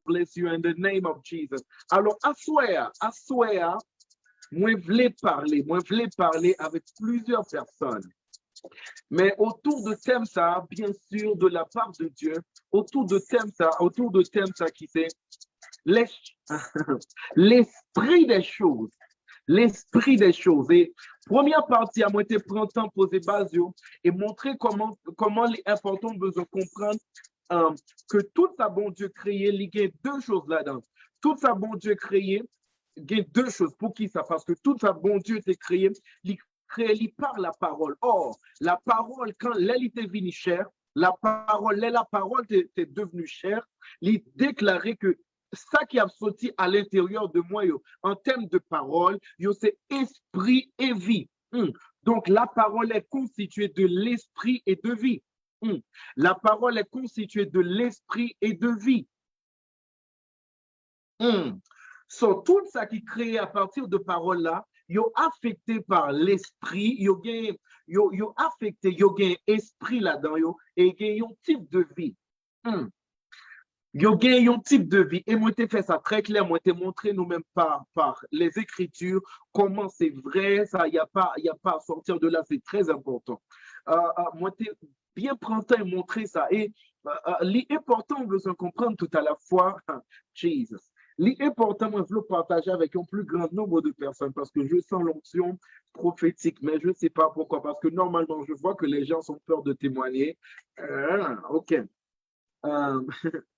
bless you in the name of Jesus. Alors, à soir, moi, je voulais parler avec plusieurs personnes. Mais autour de thème ça, bien sûr, de la part de Dieu, autour de thème ça qui c'est l'esprit des choses. L'esprit des choses. Et première partie, à moi, te prendre temps poser base et montrer comment les importants besoin comprendre que tout ça bon Dieu créé, il y a deux choses là-dedans. Tout ça bon Dieu créé, il y a deux choses. Pour qui ça? Parce que tout ça bon Dieu t'est créé, il créé par la parole. Or, la parole, quand elle était venue chère, la parole t'est devenue chère, il déclarait que ça qui a sorti à l'intérieur de moi, en termes de parole, c'est esprit et vie. Donc, la parole est constituée de l'esprit et de vie. La parole est constituée de l'esprit et de vie. So, tout ça qui est créé à partir de paroles là, yo affecté par l'esprit, yo affecté, yo gain esprit là-dedans, et gain un type de vie. Yo gain un type de vie. Et moi, t'ai fait ça très clair, moi, t'ai montré nous-mêmes par les Écritures comment c'est vrai, ça, il n'y a pas à sortir de là, c'est très important. Moi, t'ai bien pris temps et montré ça. Et l'important, on besoin comprendre tout à la fois, Jesus. L'important, moi, je veux partager avec un plus grand nombre de personnes parce que je sens l'onction prophétique, mais je ne sais pas pourquoi, parce que normalement, je vois que les gens ont peur de témoigner. OK.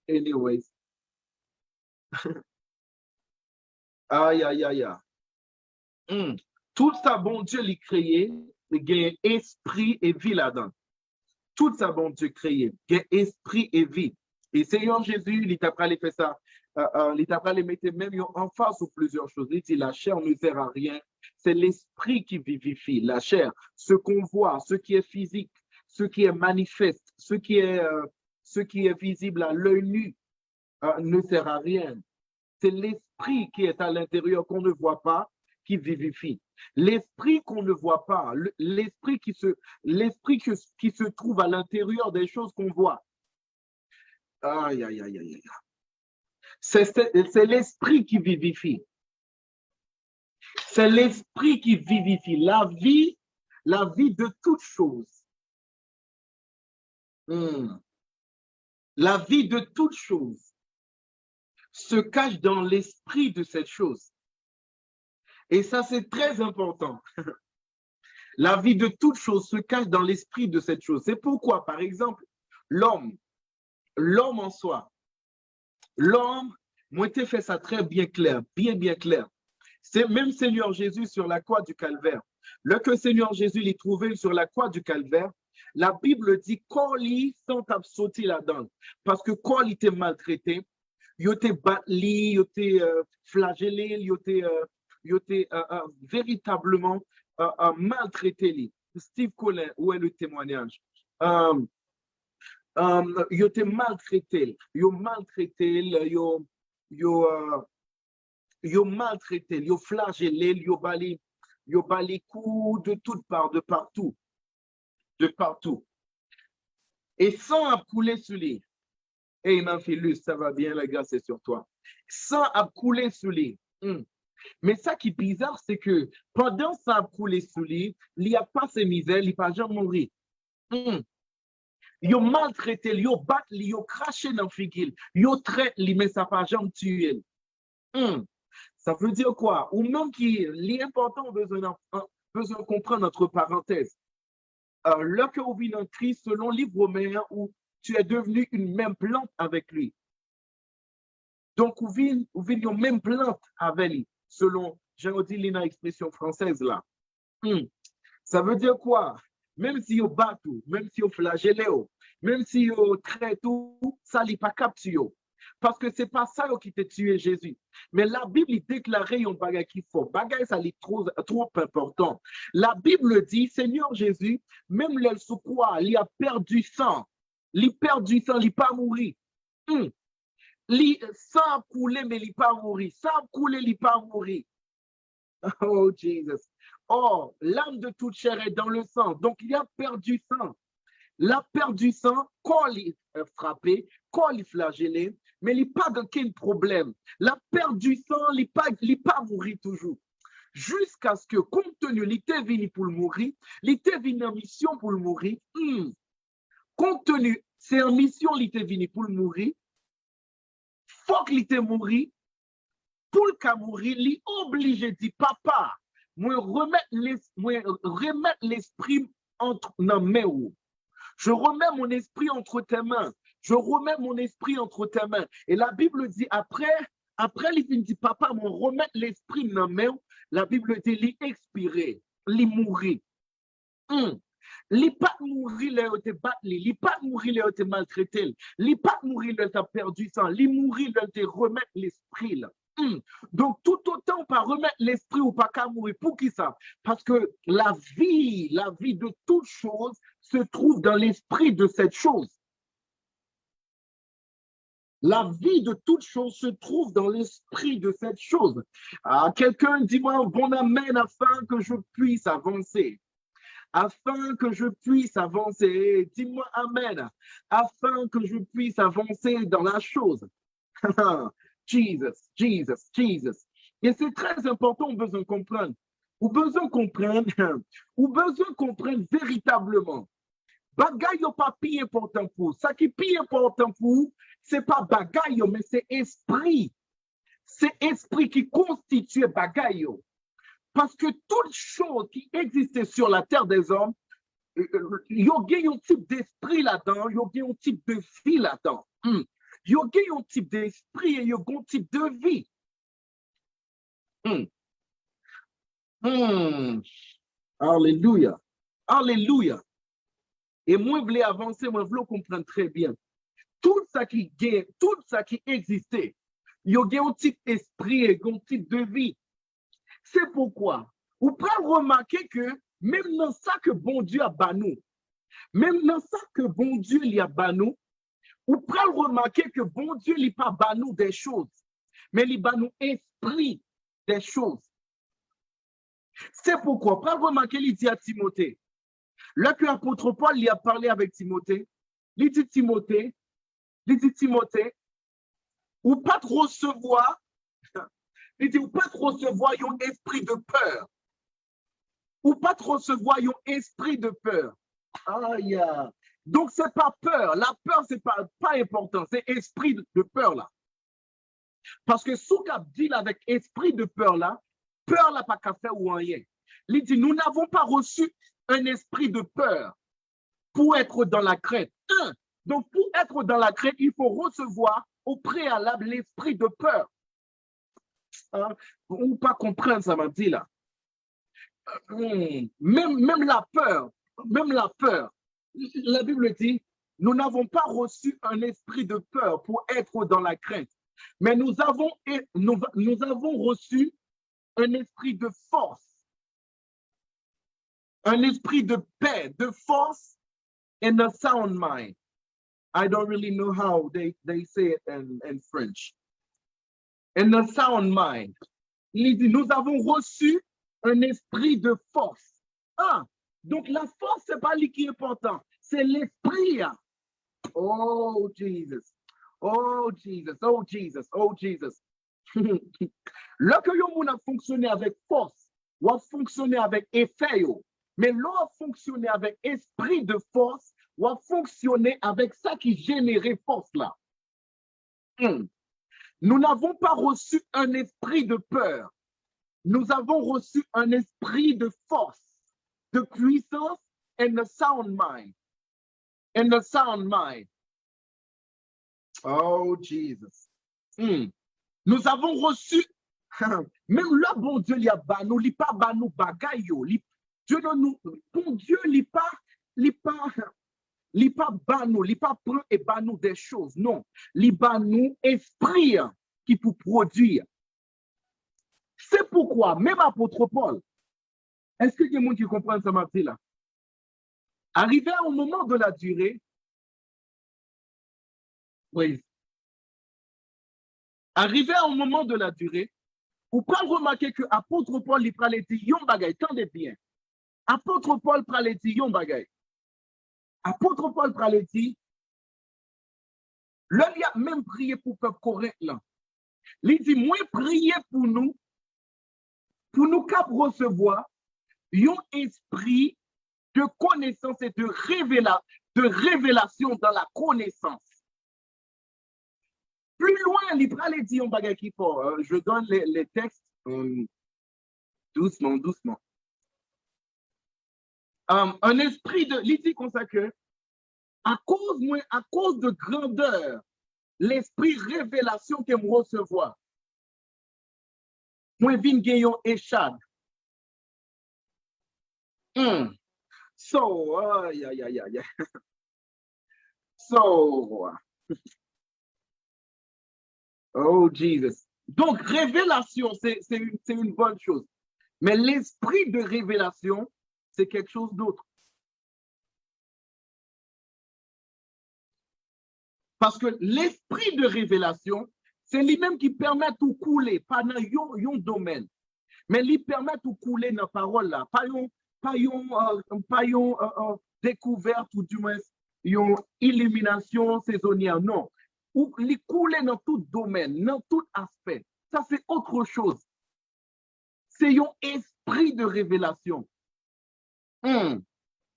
Anyways. Aïe. Tout ça, bon Dieu, l'a créé, il y a esprit et vie là-dedans. Tout ça, bon Dieu, créé, il y a esprit et vie. Et Seigneur Jésus, il t'a parlé fait ça. Il t'a parlé mettre même en face ou plusieurs choses. Il dit la chair ne sert à rien. C'est l'esprit qui vivifie. La chair, ce qu'on voit, ce qui est physique, ce qui est manifeste, ce qui est visible à l'œil nu, ne sert à rien. C'est l'esprit qui est à l'intérieur qu'on ne voit pas qui vivifie. L'esprit qu'on ne voit pas, l'esprit qui se trouve à l'intérieur des choses qu'on voit. Aïe. C'est l'esprit qui vivifie. C'est l'esprit qui vivifie. La vie de toute chose. La vie de toute chose se cache dans l'esprit de cette chose. Et ça, c'est très important. La vie de toute chose se cache dans l'esprit de cette chose. C'est pourquoi, par exemple, l'homme en soi, l'homme, moi, t'ai fait ça très bien clair, bien clair. C'est même Seigneur Jésus sur la croix du Calvaire. Lorsque Seigneur Jésus l'est trouvé sur la croix du Calvaire, la Bible dit qu'on l'y sont sauté là-dedans. Parce que quand il était maltraité, il était battu, il était flagellé, il était véritablement maltraité. Steve Collin, où est le témoignage? Il était maltraité, il maltraité, il flagellé, il bali coups de toutes parts, de partout. Et sang a coulé sur lui. Hey, Manphilus, ça va bien, la grâce est sur toi. Sang a coulé sur lui. Mais ça qui est bizarre, c'est que pendant ça a coulé sur lui, il n'y a pas ses misères, il n'y a pas jamais mourir. Ils ont maltraité, ils ont battu, ils ont craché dans le figuil, ils ont traité, mais ça n'a pas jamais tué. Ça veut dire quoi? Ou même qui l'important, besoin de comprendre notre parenthèse. Lorsque vous venez en Christ, selon livre romain, où tu es devenu une même plante avec lui. Donc, vous venez une même plante avec lui, selon, j'ai dit l'expression française là. Ça veut dire quoi? Même si vous battez, même si vous flagellez, même si vous traitez tout, ça n'est pas capté. Parce que ce n'est pas ça qui t'a tué Jésus. Mais la Bible déclarait un bagage qu'il faut. Bagage, ça est trop important. La Bible dit, Seigneur Jésus, même le sous quoi, il a perdu sang. Il perd du sang, il n'est pas mourir. Sang a coulé, mais il n'est pas mourir. Sang a coulé, il n'est pas mourir. Oh, Jesus. Oh, l'âme de toute chair est dans le sang. Donc, il a perdu sang. la perte du sang, quand il est frappé, quand il est flagellé, mais il n'y a pas de problème. La perte du sang, il n'est pas mourir toujours. Jusqu'à ce que, compte tenu, il était venu pour le mourir, il était venu en mission pour le mourir, compte tenu, c'est en mission, il était venu pour le mourir, faut qu'il était mourir, pour le cas mourir, il est obligé de dire, papa, moi remettre l'esprit entre nos mains. Je remets mon esprit entre tes mains. Je remets mon esprit entre tes mains. Et la Bible dit, après, il dit, papa, moi remettre l'esprit dans mes mains. La Bible dit, il expiré, il mourir. Il pas mourir, il a été battu, il pas mourir, il a été maltraité, il pas mourir, il a perdu sang, il mourir, il a été remettre l'esprit là. Donc, tout autant pas remettre l'esprit ou pas qu'à mourir. Pour qui ça? Parce que la vie de toute chose se trouve dans l'esprit de cette chose. La vie de toute chose se trouve dans l'esprit de cette chose. Quelqu'un dis-moi un bon amen afin que je puisse avancer. Afin que je puisse avancer. Dis-moi amen. Afin que je puisse avancer dans la chose. Jesus, Jesus, Jesus. Et c'est très important, on a besoin de comprendre. On a besoin de comprendre véritablement. Bagay yo pas plus important pour. Ça qui est plus important pour, c'est pas bagay yo, mais c'est esprit. C'est esprit qui constitue bagay yo. Parce que toute chose qui existait sur la terre des hommes, il y a un type d'esprit là-dedans, il y a un type de vie là-dedans. Il y a un type d'esprit et il y a un type de vie. Alléluia. Alléluia. Et moi, je voulais avancer, moi, je voulais comprendre très bien. Tout ça qui existait, il y a un type d'esprit et un type de vie. C'est pourquoi, vous pouvez remarquer que même dans ça que bon Dieu a banou, même dans ça que bon Dieu il a banou, vous pouvez remarquer que bon Dieu il pas banou des choses, mais il banou esprit des choses. C'est pourquoi, vous pouvez remarquer, il dit à Timothée, là que l'apôtre Paul il a parlé avec Timothée, il dit Timothée, ou pas trop recevoir, il dit, ou pas trop recevoir un esprit de peur. Ou pas trop recevoir un esprit de peur. Aïe. Donc, c'est pas peur. La peur, c'est pas important. C'est esprit de peur là. Parce que sous cap dit avec esprit de peur là pas qu'à faire ou rien. Il dit, nous n'avons pas reçu un esprit de peur pour être dans la crainte. Donc, pour être dans la crainte, il faut recevoir au préalable l'esprit de peur. On pas comprendre ça m'a dit là. Même la peur, la Bible dit, nous n'avons pas reçu un esprit de peur pour être dans la crainte, mais nous avons reçu un esprit de force, un esprit de paix, de force and a sound mind. I don't really know how they say it in French. And a sound mind. Il dit, nous avons reçu un esprit de force. Donc la force, c'est pas lui qui est important, c'est l'esprit. Oh Jesus, oh Jesus, oh Jesus, oh Jesus. Là que yon a fonctionné avec force, ou a fonctionné avec effet, mais l'on a fonctionné avec esprit de force, ou a fonctionné avec ça qui générait force là. Nous n'avons pas reçu un esprit de peur. Nous avons reçu un esprit de force, de puissance and a sound mind. And a sound mind. Oh, Jesus. Nous avons reçu, même le bon Dieu, il y a banou, il pas banou bagay yo. Dieu nous, bon Dieu, il pas banou, il pas prend et banou des choses. Non, il banou esprit qui peut produire. C'est pourquoi, même apôtre Paul, est-ce qu'il y a des gens qui comprennent ça matin là? Arrivé au moment de la durée, oui. Arrivé au moment de la durée, vous pouvez remarquer que apôtre Paul, il parlait de yon bagay, tendez bien. Apôtre Paul parlait de yon bagay. Apôtre Paul pralé dit, le li a même prié pour le peuple correct là. Il dit, moi prier pour nous cap recevoir un esprit de connaissance et de révélation dans la connaissance. Plus loin, il pralé dit un bagage qui faut. Je donne les textes doucement, doucement. Un esprit de, il dit comme ça que, à cause de grandeur, l'esprit révélation que me recevoir. Moi, vin gayon échad. So, yeah. So, oh Jesus. Donc, révélation, c'est une bonne chose. Mais l'esprit de révélation, c'est quelque chose d'autre. Parce que l'esprit de révélation, c'est lui-même qui permet de couler, pas dans un domaine, mais lui permet de couler dans la parole là, pas une découverte ou du moins une illumination saisonnière, non. Ou lui couler dans tout domaine, dans tout aspect. Ça, c'est autre chose. C'est un esprit de révélation.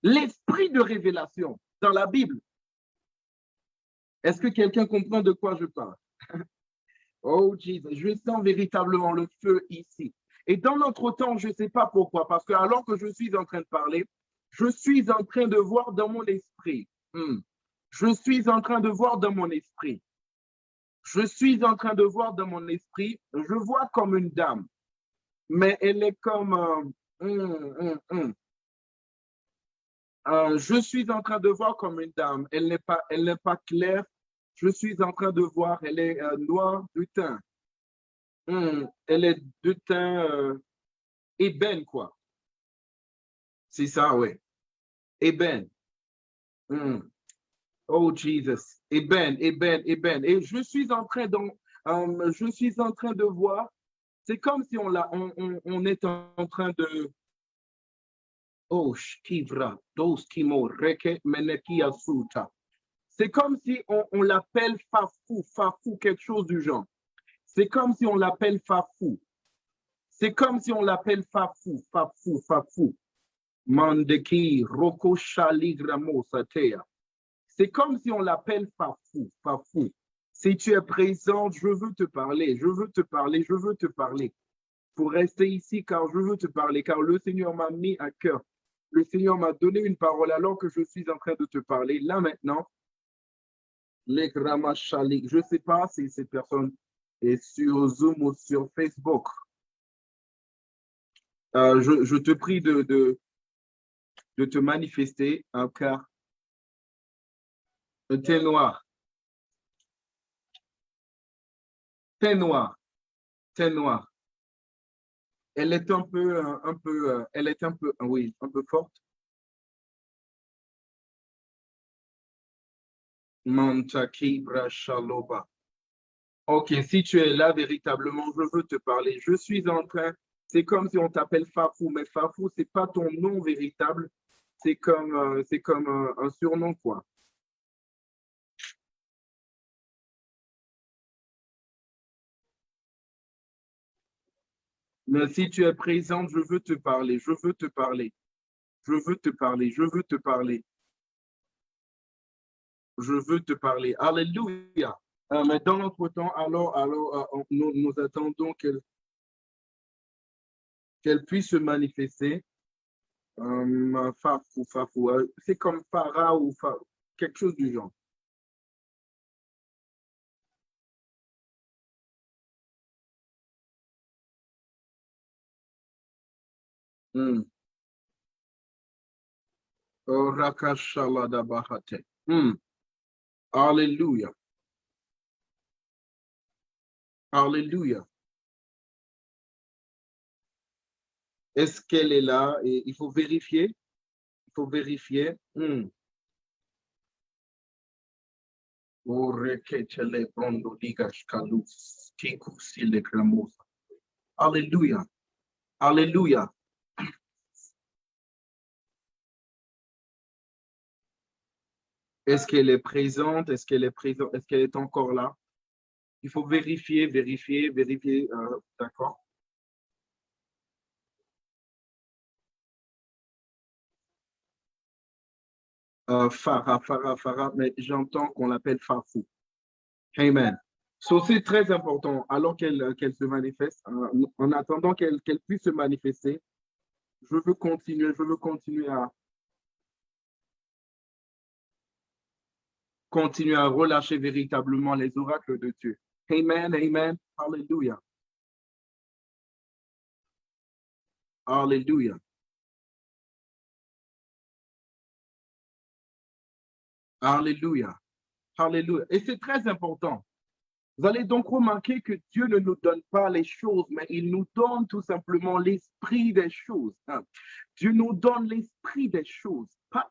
L'esprit de révélation dans la Bible. Est-ce que quelqu'un comprend de quoi je parle? Oh, Jesus, je sens véritablement le feu ici. Et dans notre temps, je ne sais pas pourquoi, parce que alors que je suis en train de parler, je suis en train de voir dans mon esprit. Je suis en train de voir dans mon esprit. Je suis en train de voir dans mon esprit, je vois comme une dame, mais elle est comme... je suis en train de voir comme une dame. Elle n'est pas claire. Je suis en train de voir, elle est noire du teint. Elle est de teint ébène, quoi. C'est ça, oui. Ébène. Oh, Jesus. Ébène. Et je suis en train de voir, c'est comme si on est en train de... Oh, Shkivra, dos kimo reke meneki asuta. C'est comme si on l'appelle Fafou, quelque chose du genre. C'est comme si on l'appelle Fafou. C'est comme si on l'appelle Fafou. Mandeki, Roko Shali Gramosatea. C'est comme si on l'appelle Fafou. Si tu es présent, je veux te parler. Pour rester ici, car je veux te parler, car le Seigneur m'a mis à cœur. Le Seigneur m'a donné une parole alors que je suis en train de te parler. Là maintenant, les Gramachalik. Je ne sais pas si cette personne est sur Zoom ou sur Facebook. Je te prie de te manifester, car thé noir. Elle est oui, un peu forte. Mantaki Brashaloba. Ok, si tu es là véritablement, je veux te parler. Je suis en train, c'est comme si on t'appelle Fafou, mais Fafou, c'est pas ton nom véritable, c'est comme un surnom, quoi. Mais si tu es présente, je veux te parler. Alléluia. Mais dans notre temps, alors nous attendons qu'elle puisse se manifester. Fafou. C'est comme Farah ou quelque chose du genre. Alléluia. Est-ce qu'elle est là? Et il faut vérifier. Alléluia. Alléluia. Est-ce qu'elle est présente? Est-ce qu'elle est présente? Est-ce qu'elle est encore là? Il faut vérifier, vérifier, vérifier. D'accord. Farah, mais j'entends qu'on l'appelle Farfou. Amen. So, c'est très important, alors qu'elle se manifeste, en attendant qu'elle puisse se manifester, je veux continuer à relâcher véritablement les oracles de Dieu. Amen, amen, alléluia, alléluia, alléluia, alléluia. Et c'est très important. Vous allez donc remarquer que Dieu ne nous donne pas les choses, mais il nous donne tout simplement l'esprit des choses. Hein. Dieu nous donne l'esprit des choses. Pas...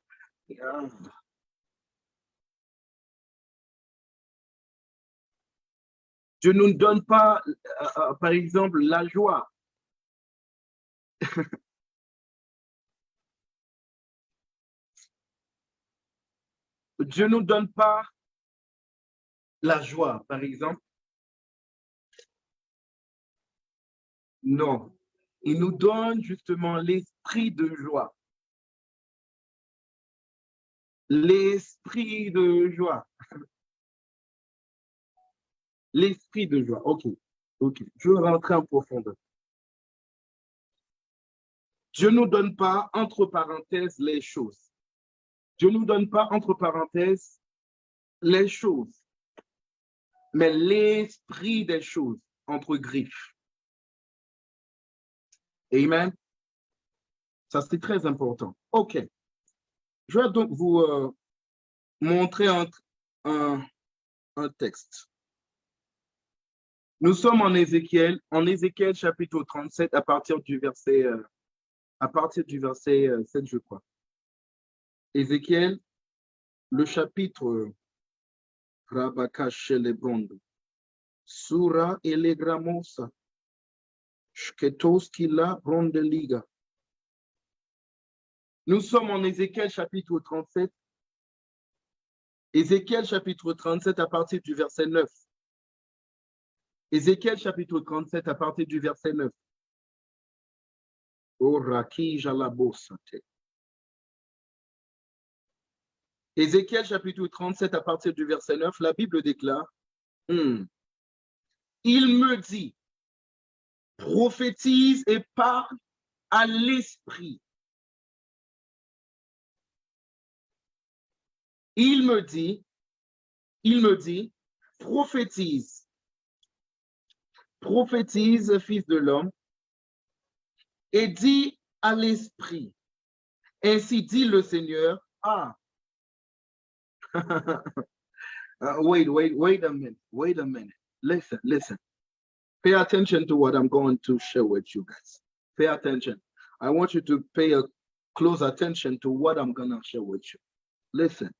Dieu ne nous donne pas, par exemple, la joie. Dieu ne nous donne pas la joie, par exemple. Non. Il nous donne justement l'esprit de joie. L'esprit de joie. L'esprit de joie. OK. OK. Je vais rentrer en profondeur. Dieu ne nous donne pas, entre parenthèses, les choses. Dieu ne nous donne pas, entre parenthèses, les choses, mais l'esprit des choses, entre griffes. Amen. Ça, c'est très important. OK. Je vais donc vous montrer un texte. Nous sommes en Ézéchiel chapitre 37 à partir du verset 7, je crois. Ézéchiel, le chapitre Rabakashelebrondo, Sura elegramosa, Shketoskila brondeliga. Nous sommes en Ézéchiel chapitre 37. Ézéchiel chapitre 37 à partir du verset 9. Ézéchiel chapitre 37 à partir du verset 9. Ézéchiel chapitre 37 à partir du verset 9, la Bible déclare, il me dit, prophétise et parle à l'esprit. Il me dit, prophétise, fils de l'homme, et dit à l'esprit, ainsi dit le Seigneur, wait a minute. Listen. Pay attention to what I'm going to share with you guys. Pay attention. I want you to pay a close attention to what I'm going to share with you. Listen.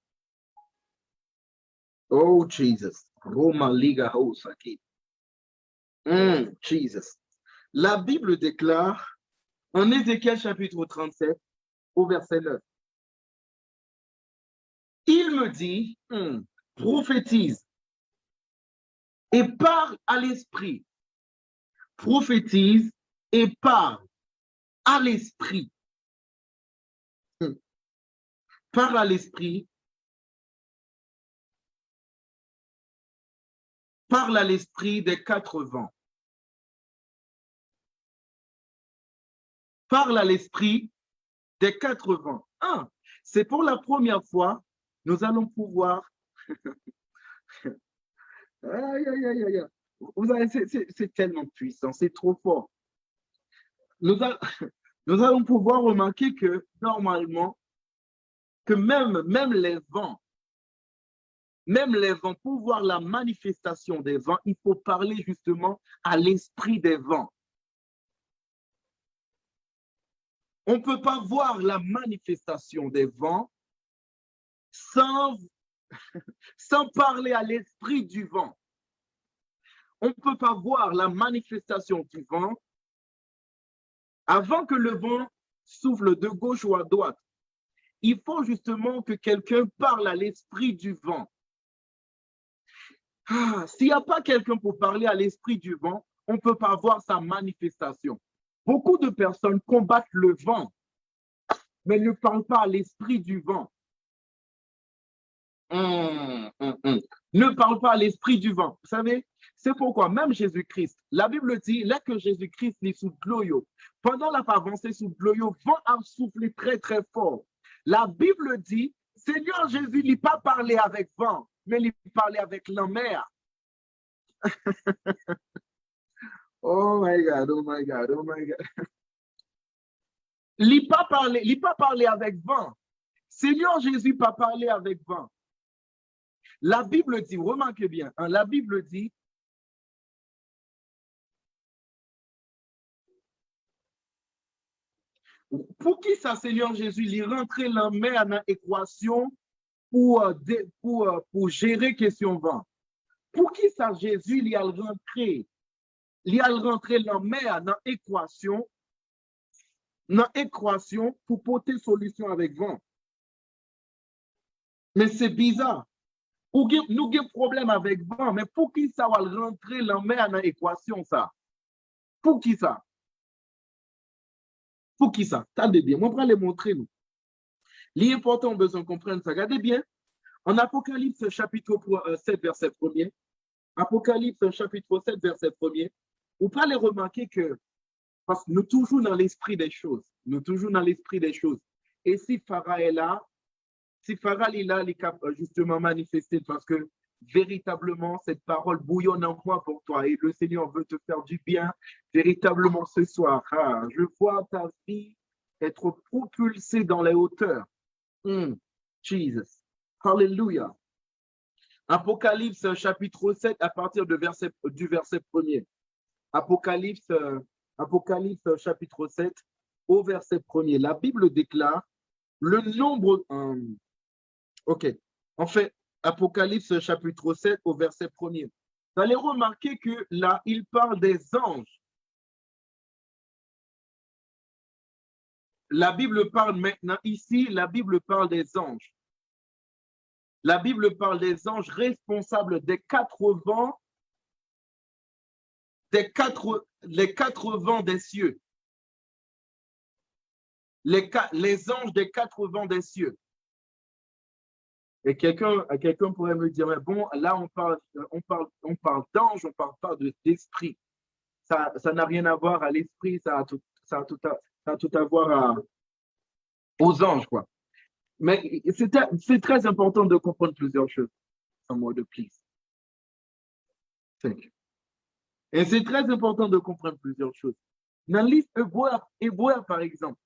Oh, Jesus. Roma Liga Hosaki. Jesus. La Bible déclare en Ézéchiel chapitre 37 au verset 9. Il me dit, prophétise et parle à l'esprit. Prophétise et parle à l'esprit. Parle à l'esprit. Parle à l'esprit des 4 vents. Parle à l'esprit des 4 vents. C'est pour la première fois, nous allons pouvoir... Vous savez, c'est tellement puissant, c'est trop fort. Nous allons pouvoir remarquer que normalement, que même les vents, pour voir la manifestation des vents, il faut parler justement à l'esprit des vents. On ne peut pas voir la manifestation des vents sans parler à l'esprit du vent. On ne peut pas voir la manifestation du vent avant que le vent souffle de gauche ou à droite. il faut justement que quelqu'un parle à l'esprit du vent. S'il n'y a pas quelqu'un pour parler à l'esprit du vent, on ne peut pas voir sa manifestation. Beaucoup de personnes combattent le vent, mais ne parlent pas à l'esprit du vent. Ne parle pas à l'esprit du vent. Vous savez, c'est pourquoi même Jésus-Christ, la Bible dit, là que Jésus-Christ est sous l'eau, pendant la avancée sous l'eau, vent a soufflé très très fort. La Bible dit, Seigneur Jésus n'a pas parlé avec vent, mais il parlait avec la mer. Oh my God, oh my God, oh my God. Il n'a pas parlé avec vent. Seigneur Jésus n'a pas parlé avec vent. La Bible dit, remarquez bien, hein, la Bible dit, pour qui ça, Seigneur Jésus, il rentrait la mer dans l'équation pour gérer question vent? Pour qui ça, Jésus, il a rentré la mer dans l'équation pour porter solution avec vent? Mais c'est bizarre. Nous avons un problème avec vent, mais pour qui ça va rentrer la mer dans l'équation, ça? Pour qui ça? Pour qui ça? Attendez bien, moi, je vais les montrer, nous. L'important, on a besoin de comprendre ça. Regardez bien, en Apocalypse chapitre 7, verset 1er, Apocalypse chapitre 7, verset 1er, vous pouvez remarquer que, parce que nous toujours dans l'esprit des choses, Et si Pharaon est là, il est justement manifesté parce que véritablement, cette parole bouillonne en moi pour toi et le Seigneur veut te faire du bien véritablement ce soir. Je vois ta vie être propulsée dans les hauteurs. Jesus. Hallelujah. Apocalypse chapitre 7 à partir du verset 1er. Apocalypse chapitre 7 au verset 1er. La Bible déclare le nombre... ok. En fait, Apocalypse chapitre 7 au verset 1er. Vous allez remarquer que là, il parle des anges. La Bible parle maintenant, ici, la Bible parle des anges. La Bible parle des anges responsables des quatre vents, les quatre vents des cieux. Les anges des quatre vents des cieux. Et quelqu'un pourrait me dire, mais bon, là, on parle d'ange, on ne parle pas d'esprit. Ça n'a rien à voir à l'esprit, ça a tout à voir aux anges, quoi. Mais c'est très important de comprendre plusieurs choses. Some more, please. Thank you. Et c'est très important de comprendre plusieurs choses. Dans le livre Hébreu, par exemple,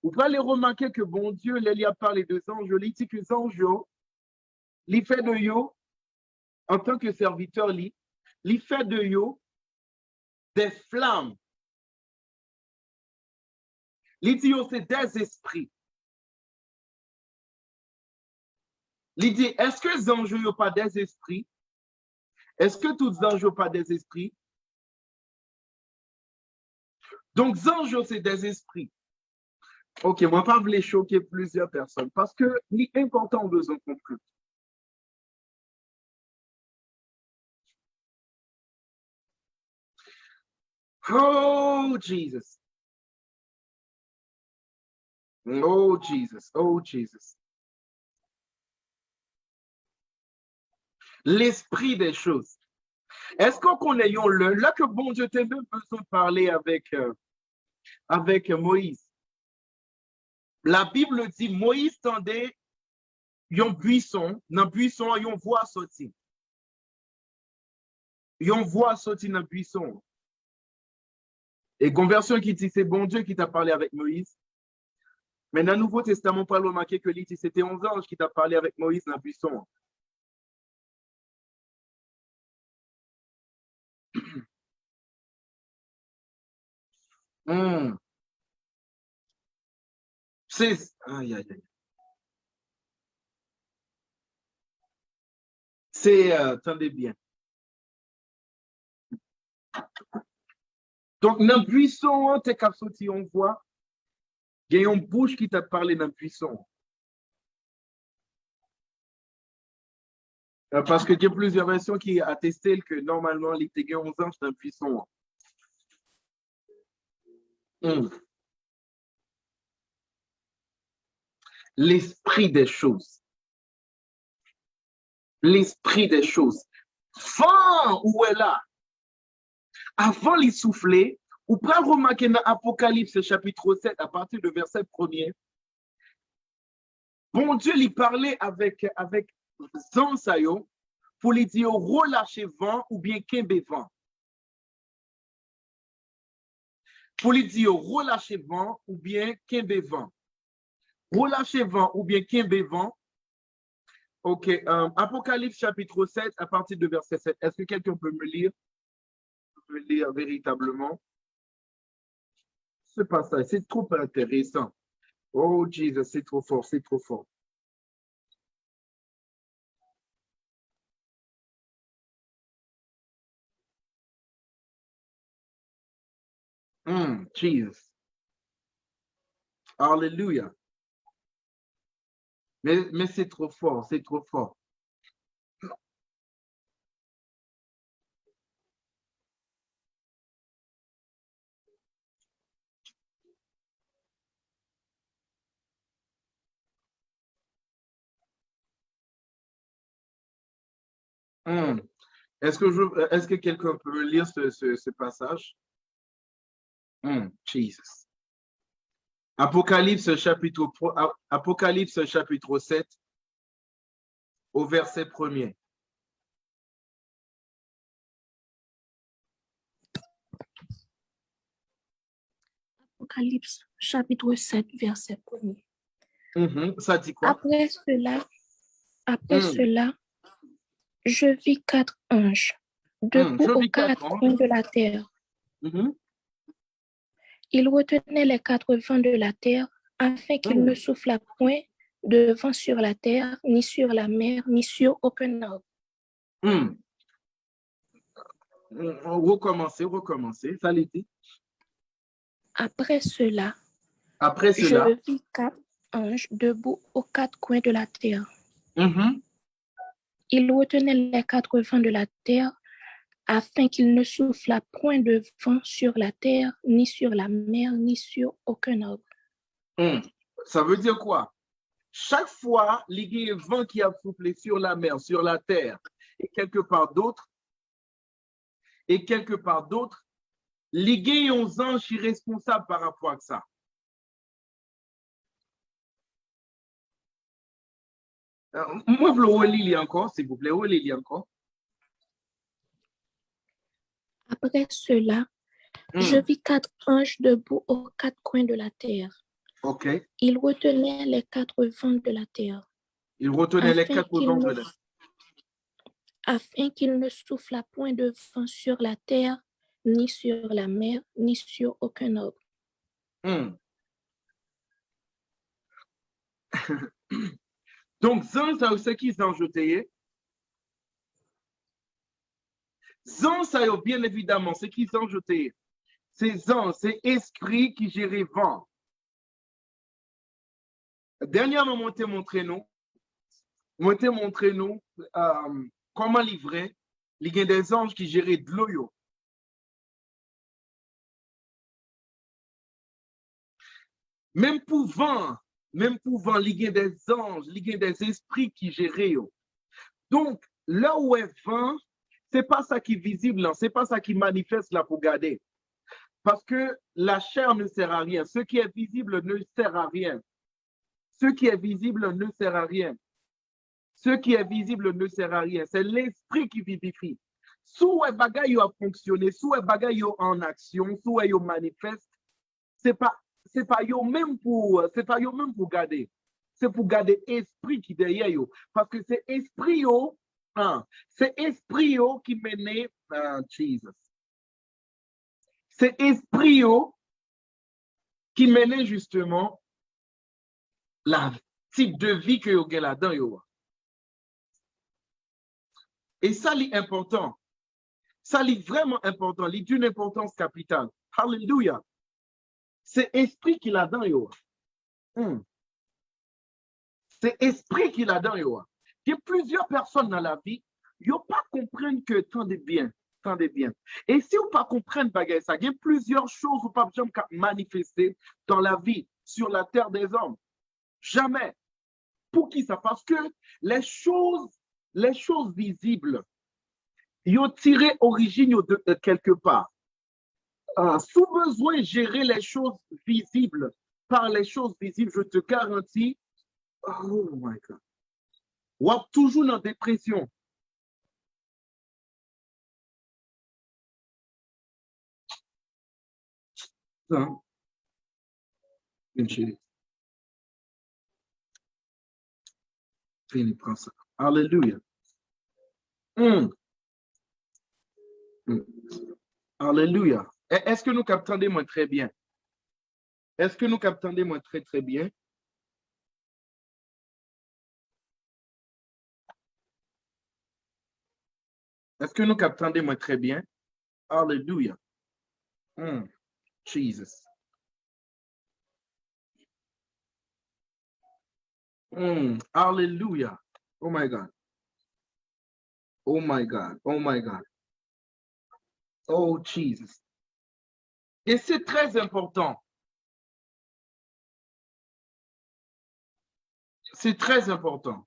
vous pouvez aller remarquer que bon Dieu, il a parlé des anges, il dit que les anges, il fait de yo, en tant que serviteur, il fait de yo des flammes. Il dit c'est des esprits. Il dit, est-ce que les anges n'ont pas des esprits? Est-ce que tous les anges n'ont pas des esprits? Donc, les anges, c'est des esprits. Ok, moi, pas voulais choquer plusieurs personnes parce que l'important, on besoin de comprendre. Oh, Jesus. Oh, Jesus. Oh, Jesus. L'esprit des choses. Est-ce qu'on connaît là que bon Dieu t'a même besoin de parler avec Moïse? La Bible dit Moïse tendait un buisson, dans le buisson, il voit sortir. Il voit sortir dans le buisson. Et conversion qui dit c'est bon Dieu qui t'a parlé avec Moïse. Mais dans le Nouveau Testament, on peut remarquer que c'était 11 anges qui t'a parlé avec Moïse dans le buisson. Aïe, aïe, aïe. Attendez bien. Donc, dans le buisson, t'es qu'à sortir, on voit, il y a une bouche qui t'a parlé dans le buisson. Parce qu'il y a plusieurs versions qui attestent que normalement, les 11 ans, c'est un puissant. L'esprit des choses. L'esprit des choses. Vent, où est là? Avant les souffler, ou pas remarquer dans Apocalypse chapitre 7, à partir du verset 1er, bon Dieu lui parlait avec Zansayo pour lui dire relâchez vent ou bien kembe vent. Pour lui dire relâchez vent ou bien kembe vent. Relâchez vent ou bien kembe vent. Ok, Apocalypse chapitre 7 à partir de verset 7. Est-ce que quelqu'un peut me lire? Me lire véritablement? Ce passage, c'est trop intéressant. Oh Jesus, c'est trop fort, c'est trop fort. Jesus. Alléluia. Mais c'est trop fort, c'est trop fort. Est-ce que quelqu'un peut lire ce passage? Jesus. Apocalypse chapitre 7 au verset 1er. Apocalypse chapitre 7 verset 1er. Ça dit quoi? Après cela, je vis 4 anges debout aux 4 coins de la terre. Ils retenaient les 4 vents de la terre afin qu'il ne soufflât point de vent sur la terre, ni sur la mer, ni sur aucun arbre. Recommencer, ça l'était. Après cela, je vis 4 anges debout aux 4 coins de la terre. Ils retenaient les 4 vents de la terre afin qu'il ne soufflât point de vent sur la terre, ni sur la mer, ni sur aucun arbre. Ça veut dire quoi? Chaque fois, il y a un vent qui a soufflé sur la mer, sur la terre, et quelque part d'autre, il y a un ange qui est responsable par rapport à ça. Moi, je veux relire encore, s'il vous plaît, relire encore. Après cela, je vis 4 anges debout aux 4 coins de la terre. Ils retenaient les 4 vents de la terre. Afin qu'il ne soufflât point de vent sur la terre, ni sur la mer, ni sur aucun arbre. Donc, ça, c'est qui s'en jeté? Ça, bien évidemment, c'est qui s'en jeté? C'est esprit qui gère vent. Dernièrement, moi, t'ai montré nous comment livrer. Il y a des anges qui gèrent de l'eau. Même pour vent, il y a des anges, il y a des esprits qui gèrent. Donc, là où est vent, c'est pas ça qui est visible, c'est pas ça qui manifeste là pour garder. Parce que la chair ne sert à rien. Ce qui est visible ne sert à rien. Ce qui est visible ne sert à rien. Ce qui est visible ne sert à rien. C'est l'esprit qui vivifie. Soit bagaille a fonctionné, soit bagaille en action, soit yo manifeste, c'est pas yo même pour garder. C'est pour garder esprit qui derrière yo. Parce que c'est esprit yo, qui mène Jesus. C'est esprit yo qui mène justement la type de vie que yo gen là-dedans yo. Et ça, c'est important. Ça, c'est vraiment important. C'est d'une importance capitale. Alléluia. C'est esprit qui l'a dans yo. C'est esprit qui l'a dans yo. Il y a plusieurs personnes dans la vie, ils ne pas comprendre que tendez bien. Et si vous ne pas comprendre ça, il y a plusieurs choses que vous ne pouvez pas manifester dans la vie, sur la terre des hommes. Jamais. Pour qui ça? Parce que les choses visibles, ils ont tiré origine de quelque part. Sous besoin de gérer les choses visibles par les choses visibles, je te garantis, oh my God, ou toujours dans dépression. Hein? Alléluia. Alléluia. Est-ce que nous captons moi très bien? Est-ce que nous captons moi très, très bien? Est-ce que nous captons moi très bien? Alléluia. Jesus. Hallelujah. Oh my God. Oh my God. Oh my God. Oh Jesus. Et c'est très important. C'est très important.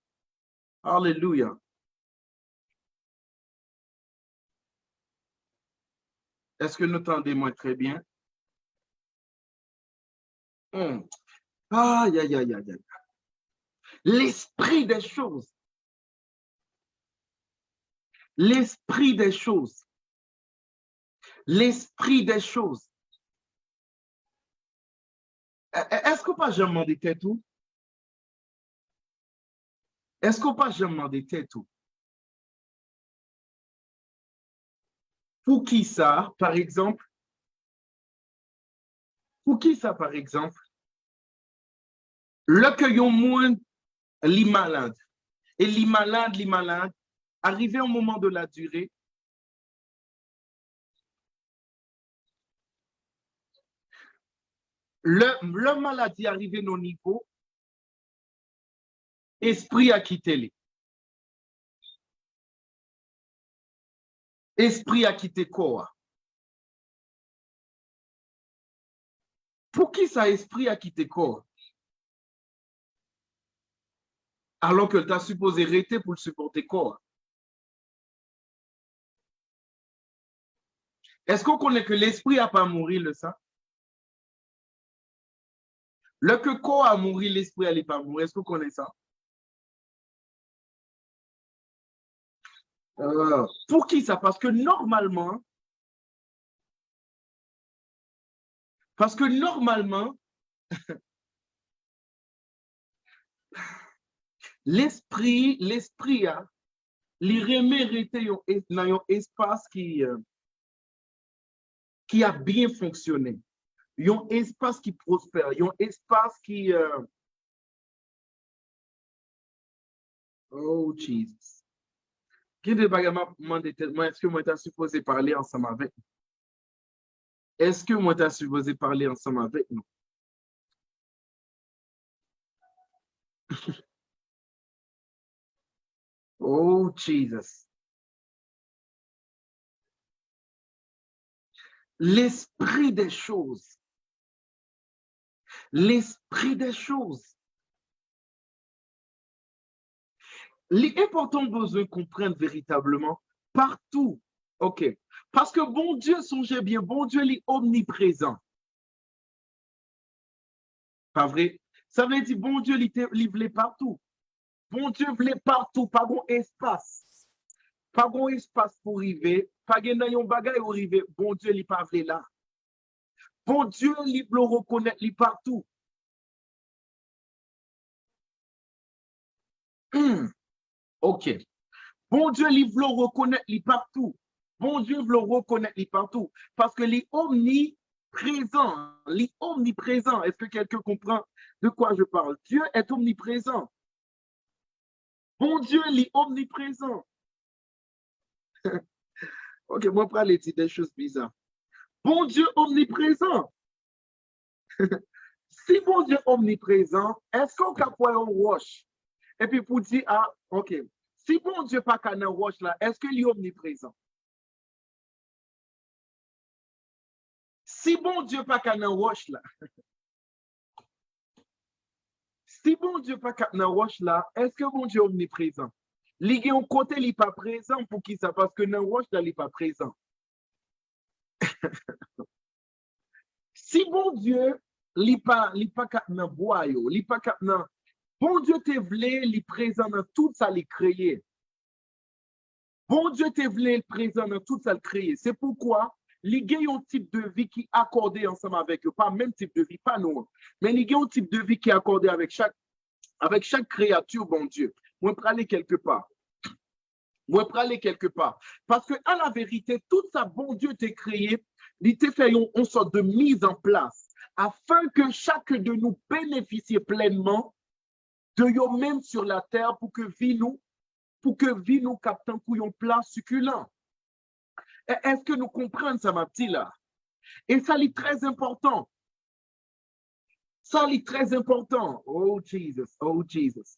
Alléluia. Est-ce que nous entendez moi très bien? Aïe, aïe, aïe, aïe, aïe. L'esprit des choses. L'esprit des choses. L'esprit des choses. Est-ce qu'on pas jamais demandé tout? Est-ce qu'on pas jamais demandé tout? Pour qui ça, par exemple? Pour qui ça, par exemple? Le que yon moun li malade. Et li malade, arrivé au moment de la durée, le maladie arrivé au niveau, esprit a quitté lui. Esprit a quitté quoi? Pour qui ça esprit a quitté quoi? Alors que tu as supposé rester pour le supporter quoi? Est-ce qu'on connaît que l'esprit n'a pas mouru le sang? Le que corps a mouru, l'esprit n'allait pas mourir. Est-ce qu'on connaît ça? Pour qui ça? Parce que normalement, l'esprit a li remérité dans un espace qui a bien fonctionné. Un espace qui prospère, un espace qui oh Jesus. Est-ce que moi t'as supposé parler ensemble avec nous? Est-ce que moi t'as supposé parler ensemble avec nous? Oh Jesus. L'esprit des choses. L'esprit des choses. L'important besoin de comprendre véritablement partout. OK. Parce que bon Dieu, songez bien, bon Dieu est omniprésent. Pas vrai? Ça veut dire bon Dieu il voulait partout. Bon Dieu voulait partout, pas bon espace. Pas bon espace pour arriver, pas de bagage pour arriver. Bon Dieu il pas voulait là. Bon Dieu il veut reconnaître il partout. OK. Bon Dieu il veut reconnaître il partout. Bon Dieu veut reconnaître il partout. Parce que il est omniprésent. Il est omniprésent. Est-ce que quelqu'un comprend de quoi je parle? Dieu est omniprésent. Bon Dieu il est omniprésent. OK, moi, parler des choses bizarres. Bon Dieu omniprésent. Si bon Dieu omniprésent, est-ce qu'on peut voir un roche? Et puis pour dire, ah, ok, si bon Dieu pas qu'à dans roche là, est-ce qu'il est omniprésent? Si bon Dieu pas qu'à dans roche là, si bon Dieu pas qu'à dans roche là, est-ce que bon Dieu est omniprésent? Ligue en côté, il n'est pas présent pour qui ça? Parce que dans roche là, il n'est pas présent. Si bon Dieu, il n'est pas dans bois, il n'est pas dans. Bon Dieu te voulait, il est présent dans tout ça, il est créé. Bon Dieu te voulait, il est présent dans tout ça, il est créé. C'est pourquoi il y a un type de vie qui est accordé ensemble avec eux. Pas le même type de vie, pas nous. Mais il y a un type de vie qui est accordé avec chaque créature, bon Dieu. Moi, je vais aller quelque part. Moi, je aller quelque part. Parce que, à la vérité, tout ça, bon Dieu t'a créé, il t'a fait une sorte de mise en place afin que chaque de nous bénéficie pleinement de nous-mêmes sur la terre pour que vie nous capte un couillon plat succulent. Est-ce que nous comprenons ça, ma petite là? Et ça, c'est très important. Ça, c'est très important. Oh, Jesus. Oh, Jesus.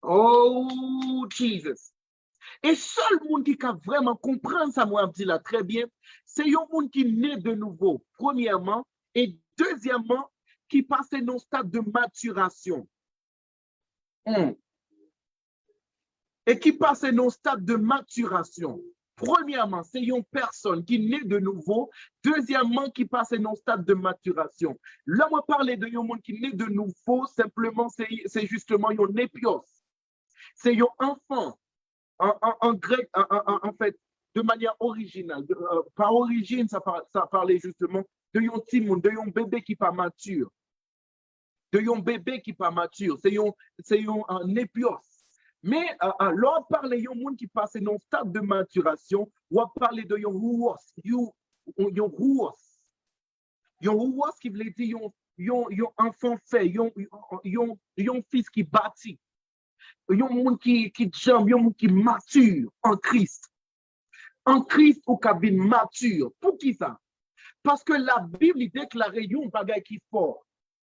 Oh, Jesus. Et seul monde qui peut vraiment comprendre ça, moi, je dis là très bien, c'est un monde qui naît de nouveau, premièrement, et deuxièmement, qui passe dans un stade de maturation. Et qui passe dans un stade de maturation. Premièrement, c'est une personne qui naît de nouveau. Deuxièmement, qui passe dans un stade de maturation. Là, moi, parler de un monde qui naît de nouveau, simplement, c'est justement un épios. C'est un enfant. En grec, en fait, de manière originale. Par origine, ça parlait justement de un petit monde, de un bébé qui n'est pas mature. De un bébé qui n'est pas mature. C'est un épios. Mais l'on parle de un monde qui passe dans un stade de maturation, ou on parle de un rouos. Un rouos. Un rouos qui veut dire un enfant fait, un fils qui bâtit. Il y a un monde qui jambe, il y a un monde qui mature en Christ. En Christ, au cabine mature. Pour qui ça? Parce que la Bible déclare un bagage qui est fort.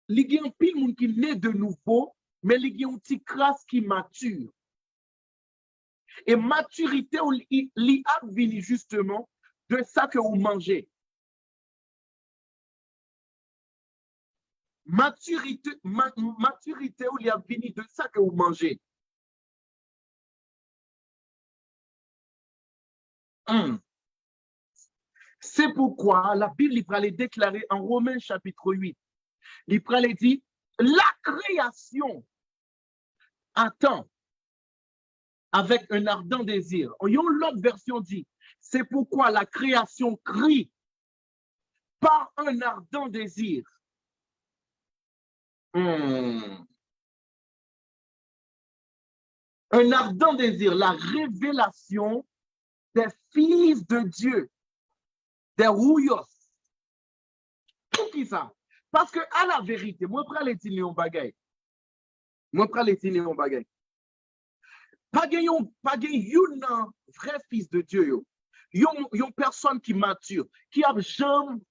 Il y a un pile monde qui naît de nouveau, mais il y a un petit crasse qui mature. Et maturité, il a venu justement de ça que vous mangez. Maturité, il a venu de ça que vous mangez. C'est pourquoi la Bible va les déclarer en Romains chapitre 8. Il va les dire, la création attend avec un ardent désir. L'autre version dit, c'est pourquoi la création crie par un ardent désir. Un ardent désir, la révélation des fils de Dieu, des rouillos. Pour qui ça? Parce que, à la vérité, moi, je prends les tiner en bagaille. Moi, je prends les tiner en bagaille. Pas un vrai fils de Dieu. Une personne qui mature, qui a jamais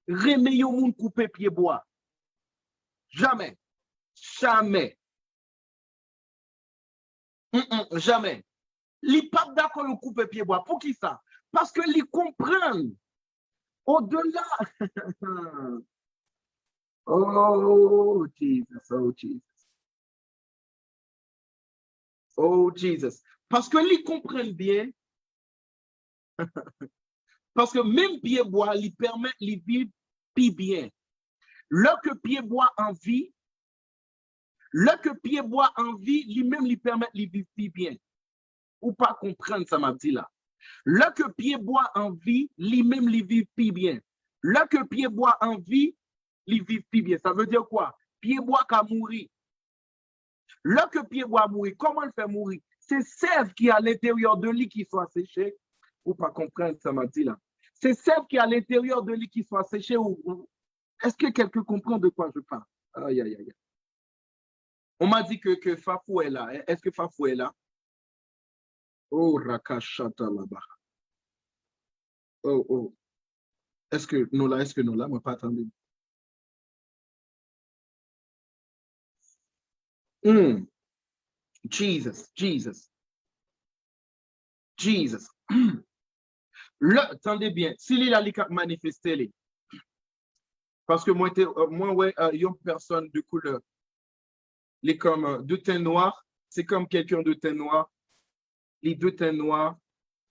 remis un monde coupé pied bois. Jamais. Jamais. Jamais. Les pas d'accord au couper pied bois. Pour qui ça? Parce que les comprennent. Au-delà. Oh, Jesus. Oh, Jesus. Oh, Jesus. Parce que les comprennent bien. Parce que même pied bois, il permet de vivre plus bien. Lorsque pied bois en vie, lui-même lui permet de vivre plus bien. Ou pas comprendre ça, m'a dit là. Lorsque pied bois en vie, lui-même lui vit plus bien. Lorsque pied bois en vie, lui vit plus bien. Ça veut dire quoi? Pied bois qui a mouru. Lorsque pied bois mourir, comment il fait mourir? C'est sève qui est à l'intérieur de lui qui soit séché. Ou pas comprendre ça, m'a dit là. C'est sève qui est à l'intérieur de lui qui soit séché. Est-ce que quelqu'un comprend de quoi je parle? Aïe, aïe, aïe. On m'a dit que Fafou est là. Est-ce que Fafou est là? Oh, Rakashata là-bas. Oh. Est-ce que nous là? Moi, pas attendu. Jesus. Attendez bien, s'il est là, il a manifesté. Parce que moi, ouais, une personne de couleur, les comme de teint noir, c'est comme quelqu'un de teint noir. Les deux teints noirs,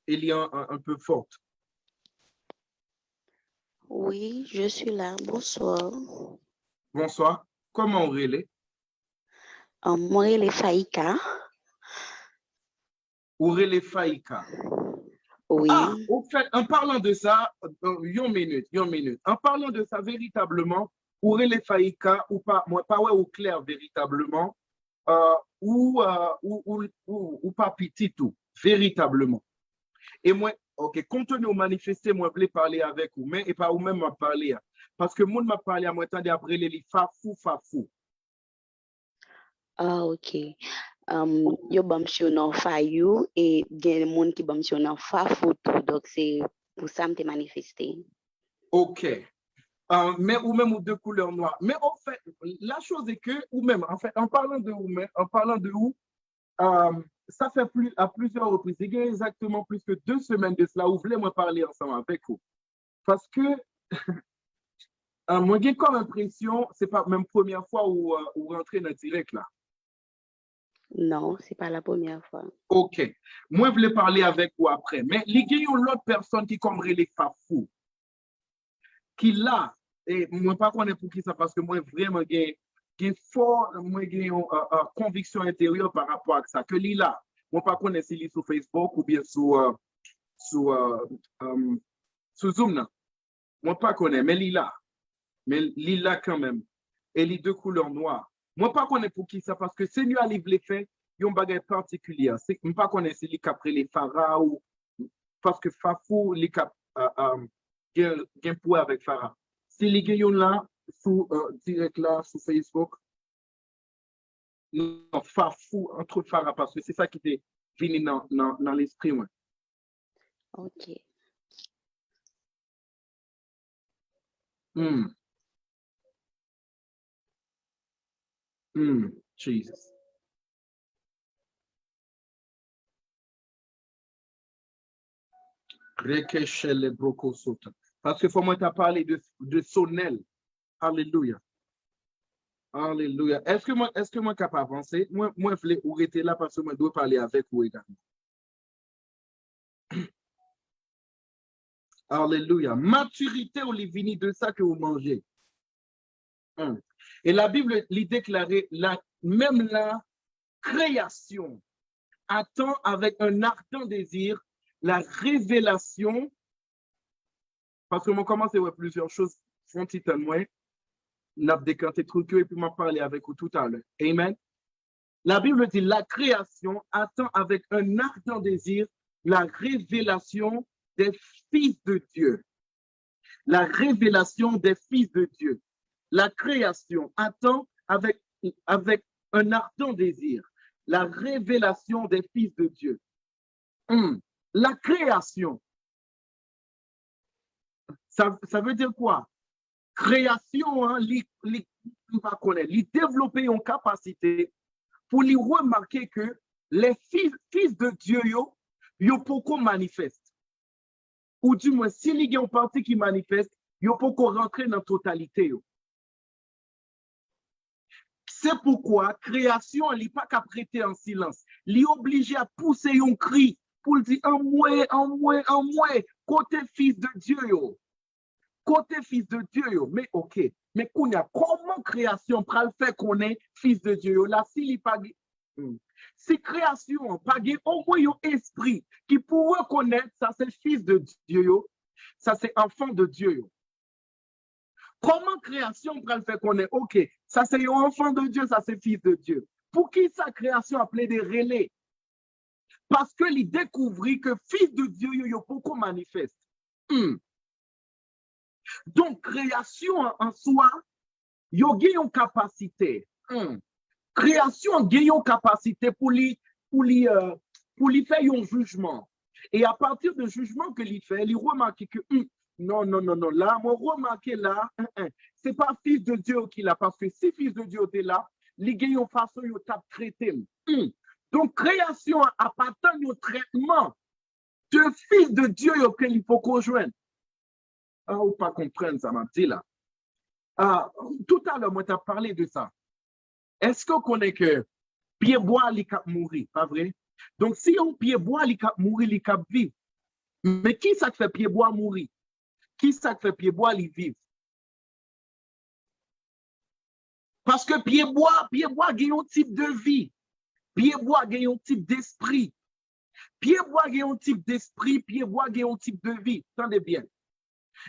il y a un peu forte. Oui, je suis là. Bonsoir. Bonsoir. Comment on relève? Moi, les Faïka. Aurélie Faïka. Oui. Ah, au fait, en parlant de ça, une minute. En parlant de ça, véritablement, Aurélie Faïka, ou pas, moi, pas ouais, au clair, véritablement, ou pas petit tout, véritablement. Et moi, ok, compte tenu au manifester, moi, je voulais parler avec vous, mais et pas vous même m'a parlé. Parce que moi, m'a parlé à moi, attendez, après les fafou. Ah, ok. Yo bamsio nan fayou et gen moun ki bamsio nan fafou tout, donc c'est pour ça que je manifesté. Ok. Mais ou même ou deux couleurs noires. Mais en fait, la chose est que, ou même, en fait, en parlant de vous, ça fait à plusieurs reprises, il y a exactement plus que 2 semaines de cela, où vous voulez moi parler ensemble avec vous. Parce que, moi, j'ai comme impression, c'est pas même première fois où rentrer dans le direct là. Non, c'est pas la première fois. Ok. Moi, je voulais parler avec vous après. Mais il y a une autre personne qui comme les fafou. Qui là, et moi pas connais pour qui ça, parce que moi vraiment j'ai fort, moi j'ai une conviction intérieure par rapport à ça. Que là, moi pas connais si il sur Facebook ou bien sur Zoom là. Moi pas connais, mais là quand même. Et les deux couleurs noires. Moi pas connais pour qui ça, parce que Seigneur a livré les faits, il y a un bagage particulier. C'est moi pas connais si les après les Farah ou parce que Fafou les cap gain pour avec Farah. Si les gagnons là, sous direct là, sur Facebook, non, Fafou entre Farah, parce que c'est ça qui est venu dans l'esprit. Ouais. Ok. Jesus. Parce que faut moi t'as parlé de Sonel. Alléluia. Alléluia. Est-ce que moi capable d'avancer? Moi je voulais arrêter là parce que moi dois parler avec vous également. Alléluia. Maturité ou vini de ça que vous mangez. Et la Bible l'y déclarait même la création attend avec un ardent désir la révélation. Parce que moi commence à voir plusieurs choses font moins. N'a décanté truc et puis m'a parlé avec vous tout à l'heure. Amen. La Bible dit la création attend avec un ardent désir la révélation des fils de Dieu. La révélation des fils de Dieu. La création attend avec un ardent désir la révélation des fils de Dieu. La création, ça veut dire quoi? Création, hein, il développer une capacité pour lui remarquer que les fils de Dieu, yo pourquoi manifestent. Ou du moins, s'il y a une partie qui manifeste, yo pourquoi rentrer dans la totalité. C'est pourquoi création, elle n'est pas qu'à prêter en silence. Elle est obligée à pousser un cri pour dire en moi, côté fils de Dieu. Côté fils de Dieu, mais ok. Mais comment création peut le faire qu'on est fils de Dieu? Là, s'il pas si création pas au moins un esprit qui pourrait reconnaître ça, c'est fils de Dieu, ça c'est enfant de Dieu. Comment création peut le faire qu'on est ok? Ça c'est un enfant de Dieu, ça c'est fils de Dieu. Pour qui sa création appelée des relais? Parce que il découvrit que fils de Dieu, yo beaucoup manifeste. Donc, création en soi, il y a une capacité. Création a une capacité pour lui faire un jugement. Et à partir du jugement que il fait, il remarque que non, là, moi remarqué là, c'est pas fils de Dieu qui l'a, parce que si fils de Dieu était là, li gen yon façon yo tap traité. Donc, création a pas tant de traitement de fils de Dieu auquel il faut qu'on joigne. Ah, ou pas comprendre ça, m'a dit là. Tout à l'heure, moi, tu as parlé de ça. Est-ce qu'on connaît que pied bois, il cap mourir, pas vrai? Donc, si on pied bois, il cap mourir, il cap vivre. Mais qui ça fait pied bois mourir? Qui ça fait pied bois, il vivre? Parce que pied bois, gagne un type de vie. Pied bois gagne un type d'esprit. Pied bois gagne un type d'esprit, pied bois gagne un type de vie. Attendez bien.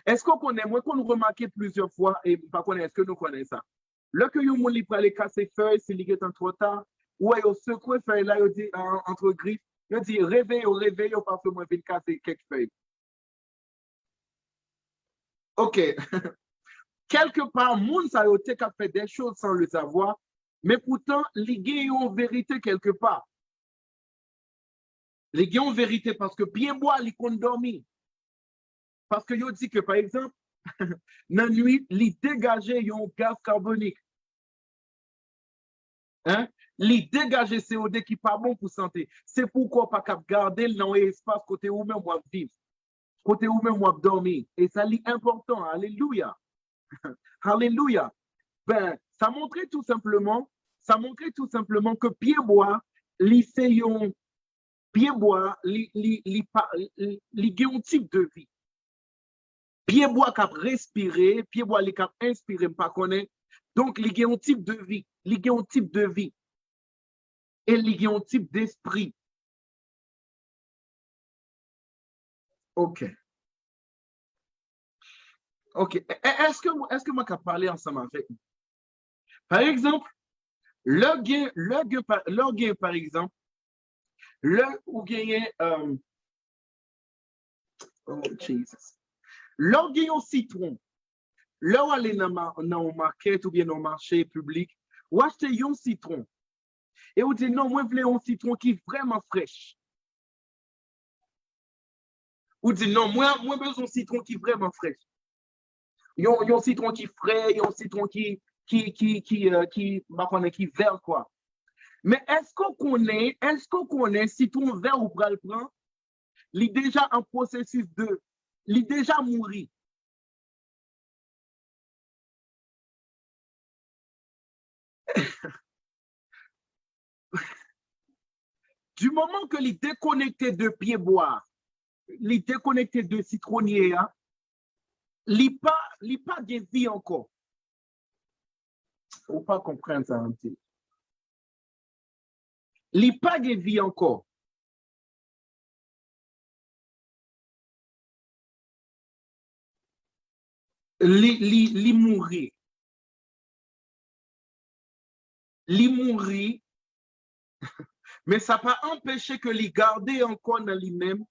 Est-ce qu'on connaît, moi, qu'on remarque plusieurs fois, et pas connaître, est-ce que nous connaissons ça? Là que vous li prale casser feuille, si il est trop tard, ou vous secouez feuille là, vous dit entre griffes, vous dit réveille, parce que moi, je vais casser quelques feuilles. Ok. Quelque part, moun sa yote a fait des choses sans le savoir, mais pourtant, il y a une vérité quelque part. Il y a une vérité parce que bien bois, il compte dormir. Parce que yo dit que, par exemple, dans la nuit, il dégage un gaz carbonique. Hein? Il dégage CO2 qui n'est pas bon pour la santé. C'est pourquoi pas cap garder dans l'espace côté où même moi vivre. Côté où même moi dormir. Et ça est important. Alléluia. Alléluia. Ben, ça montrait tout simplement que pied bois, pied bois, un type de vie. Pied bois cap respirer, pied bois li cap inspirer, pas connaître. Donc, il y a un type de vie, il y a un type de vie. Et il y a un type d'esprit. OK. OK. Est-ce que moi peux parler ensemble avec vous? Par exemple, le gain, par exemple, le ou gagner, oh Jesus. Le gain au citron. Là où aller dans le market ou bien dans le marché public, ou acheter un citron. Et vous dites non, moi je veux un citron qui est vraiment fraîche. Ou dites non, moi besoin d'un citron qui est vraiment fraîche. Un citron qui est frais, un citron qui vert quoi. Mais est-ce qu'on connaît citron vert ou pral prend? Il est déjà en processus de, il est déjà mouru. Du moment que les déconnecté de pied bois, les déconnecté de citronnier, les pas de vie encore. Faut pas comprendre ça un petit. Les pas de vie encore. Les mourir. Les mourir. Mais ça n'a pas empêché que les garder encore dans lui-même,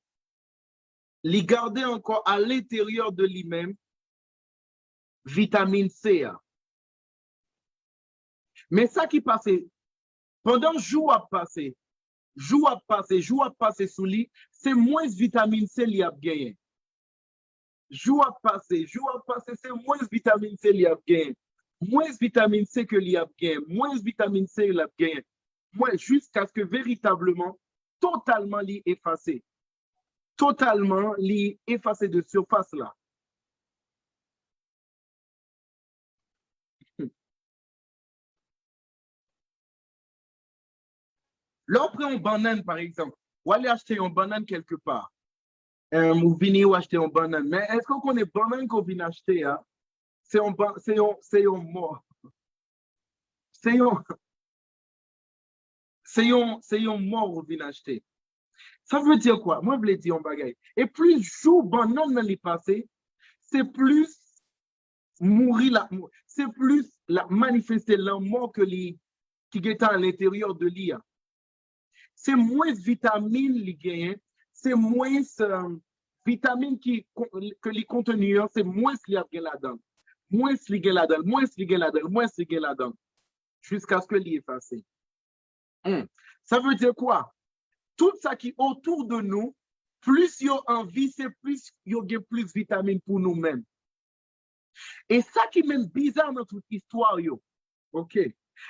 les garder encore à l'intérieur de lui-même, vitamine C. Mais ça qui passait, pendant jour à passer sous lui, c'est moins vitamine C qu'il a gagné. Jour à passer, c'est moins vitamine C qu'il a gagné. Moins vitamine C que qu'il a gagné. Moins vitamine C qu'il a gagné. Jusqu'à ce que véritablement, totalement effacé. Totalement effacé de surface là. Là, on prend une banane, par exemple. Ou aller acheter une banane quelque part. Ou venir acheter une banane. Mais est-ce qu'on connaît banane qu'on vient acheter? Hein? C'est un mort. C'est un mort qu'on vient acheter. Ça veut dire quoi? Moi, je voulais dire un bagage. Et plus jour banane dans les passés, c'est plus mourir là. C'est plus manifester la mort qui est à l'intérieur de l'IA. C'est moins vitamine li gagne, c'est moins vitamine que les contenus, c'est moins li a là-dedans. Moins li là-dedans. Jusqu'à ce que li effacé. Ça veut dire quoi? Tout ça qui est autour de nous, plus il y a envie, c'est plus il y a plus de vitamines pour nous-mêmes. Et ça qui est même bizarre dans toute histoire, OK?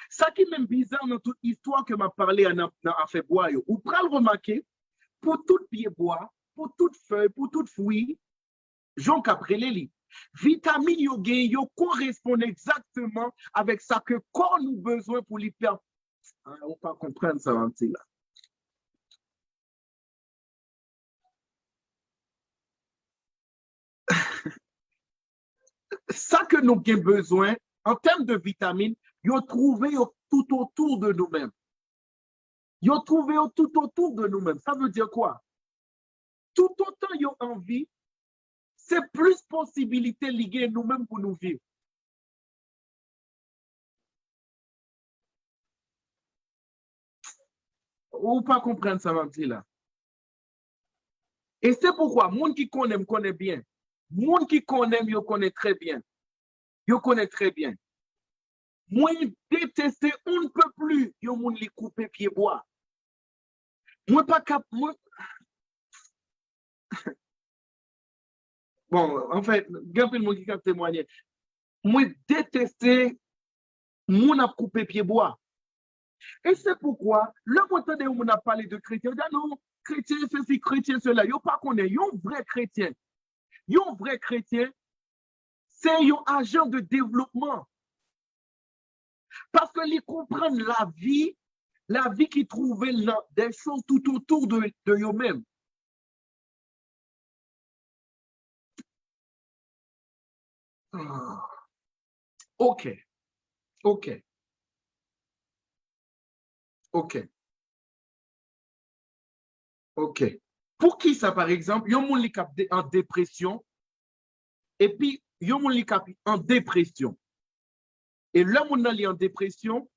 Ça qui est même bizarre dans toute histoire que m'a parlé dans affaire bois, ou pral remarquer, pour tout pied bois, pour toute feuille, pour toute fruit, Jean après les lits. Vitamine yo correspond exactement avec ça que corps nous besoin pour lui faire. On ne peut pas comprendre ça, là. Ça que nous avons besoin, en termes de vitamines, yo trouvé tout autour de nous-mêmes. Yo trouvé tout autour de nous-mêmes. Ça veut dire quoi? Tout autant yo envie, c'est plus possibilité liée nous-mêmes pour nous vivre. Ou pas comprendre ça, même là. Et c'est pourquoi, monde qui connaît, me connaît bien. Monde qui connaît, me connaît très bien. Yo connaît très bien. Moi, détester, on ne peut plus, yo monde li couper pied bois. Moi, pas cap, moi. Bon, en fait, il y a plein de monde qui a témoigné. Moi, détester, mon a coupé pied bois. Et c'est pourquoi, le moment où on a parlé de chrétien, on dit non, chrétien, ceci, chrétien, cela. Yo pas connaît, yo vrai chrétien. Yo vrai chrétien, c'est un agent de développement. Parce que ils comprennent la vie qui trouvait des choses tout autour de eux-mêmes. OK. OK. OK. OK. Pour qui ça, par exemple, yon moun li kap en dépression, et puis yon moun li kap en dépression. Et là, moun nan li en dépression,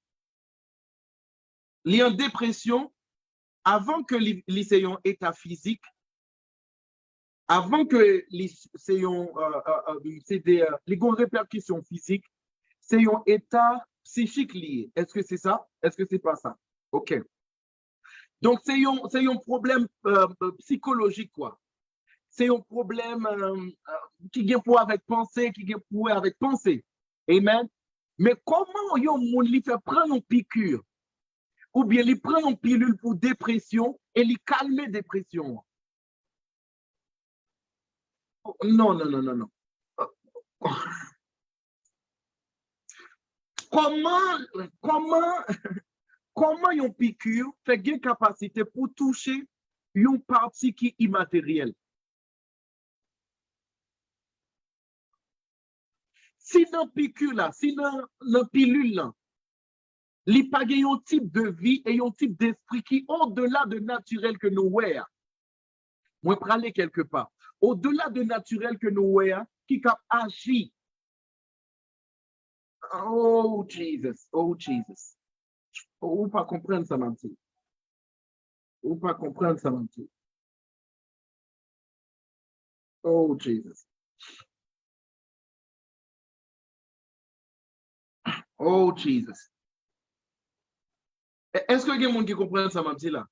avant que li se yon état physique, avant que li se yon les grosses répercussions physiques, c'est yon état psychique lié. Est-ce que c'est ça? Est-ce que c'est pas ça? OK. Donc, c'est un problème psychologique, quoi. C'est un problème qui vient pour avec pensée, qui vient pour avec pensée. Amen. Mais comment yon moun li fait prendre une piqûre ou bien li prend une pilule pour dépression et li calmer dépression? Non, non, non, non, non. Comment yon piqûre fait une capacité pour toucher une partie qui est immatérielle? Si dans piqûre là, si dans pilule là, li pa gen yon type de vie et yon type d'esprit qui au-delà de naturel que nous voyons. Moi praler quelque part. Au-delà de naturel que nous voyons, qui cap agit. Oh Jesus, oh Jesus. Ou pas comprendre ça, Manti. Ou pas comprendre ça, Manti. Oh, Jesus. Oh, Jesus. Est-ce que y a des gens qui comprennent ça, Manti, là?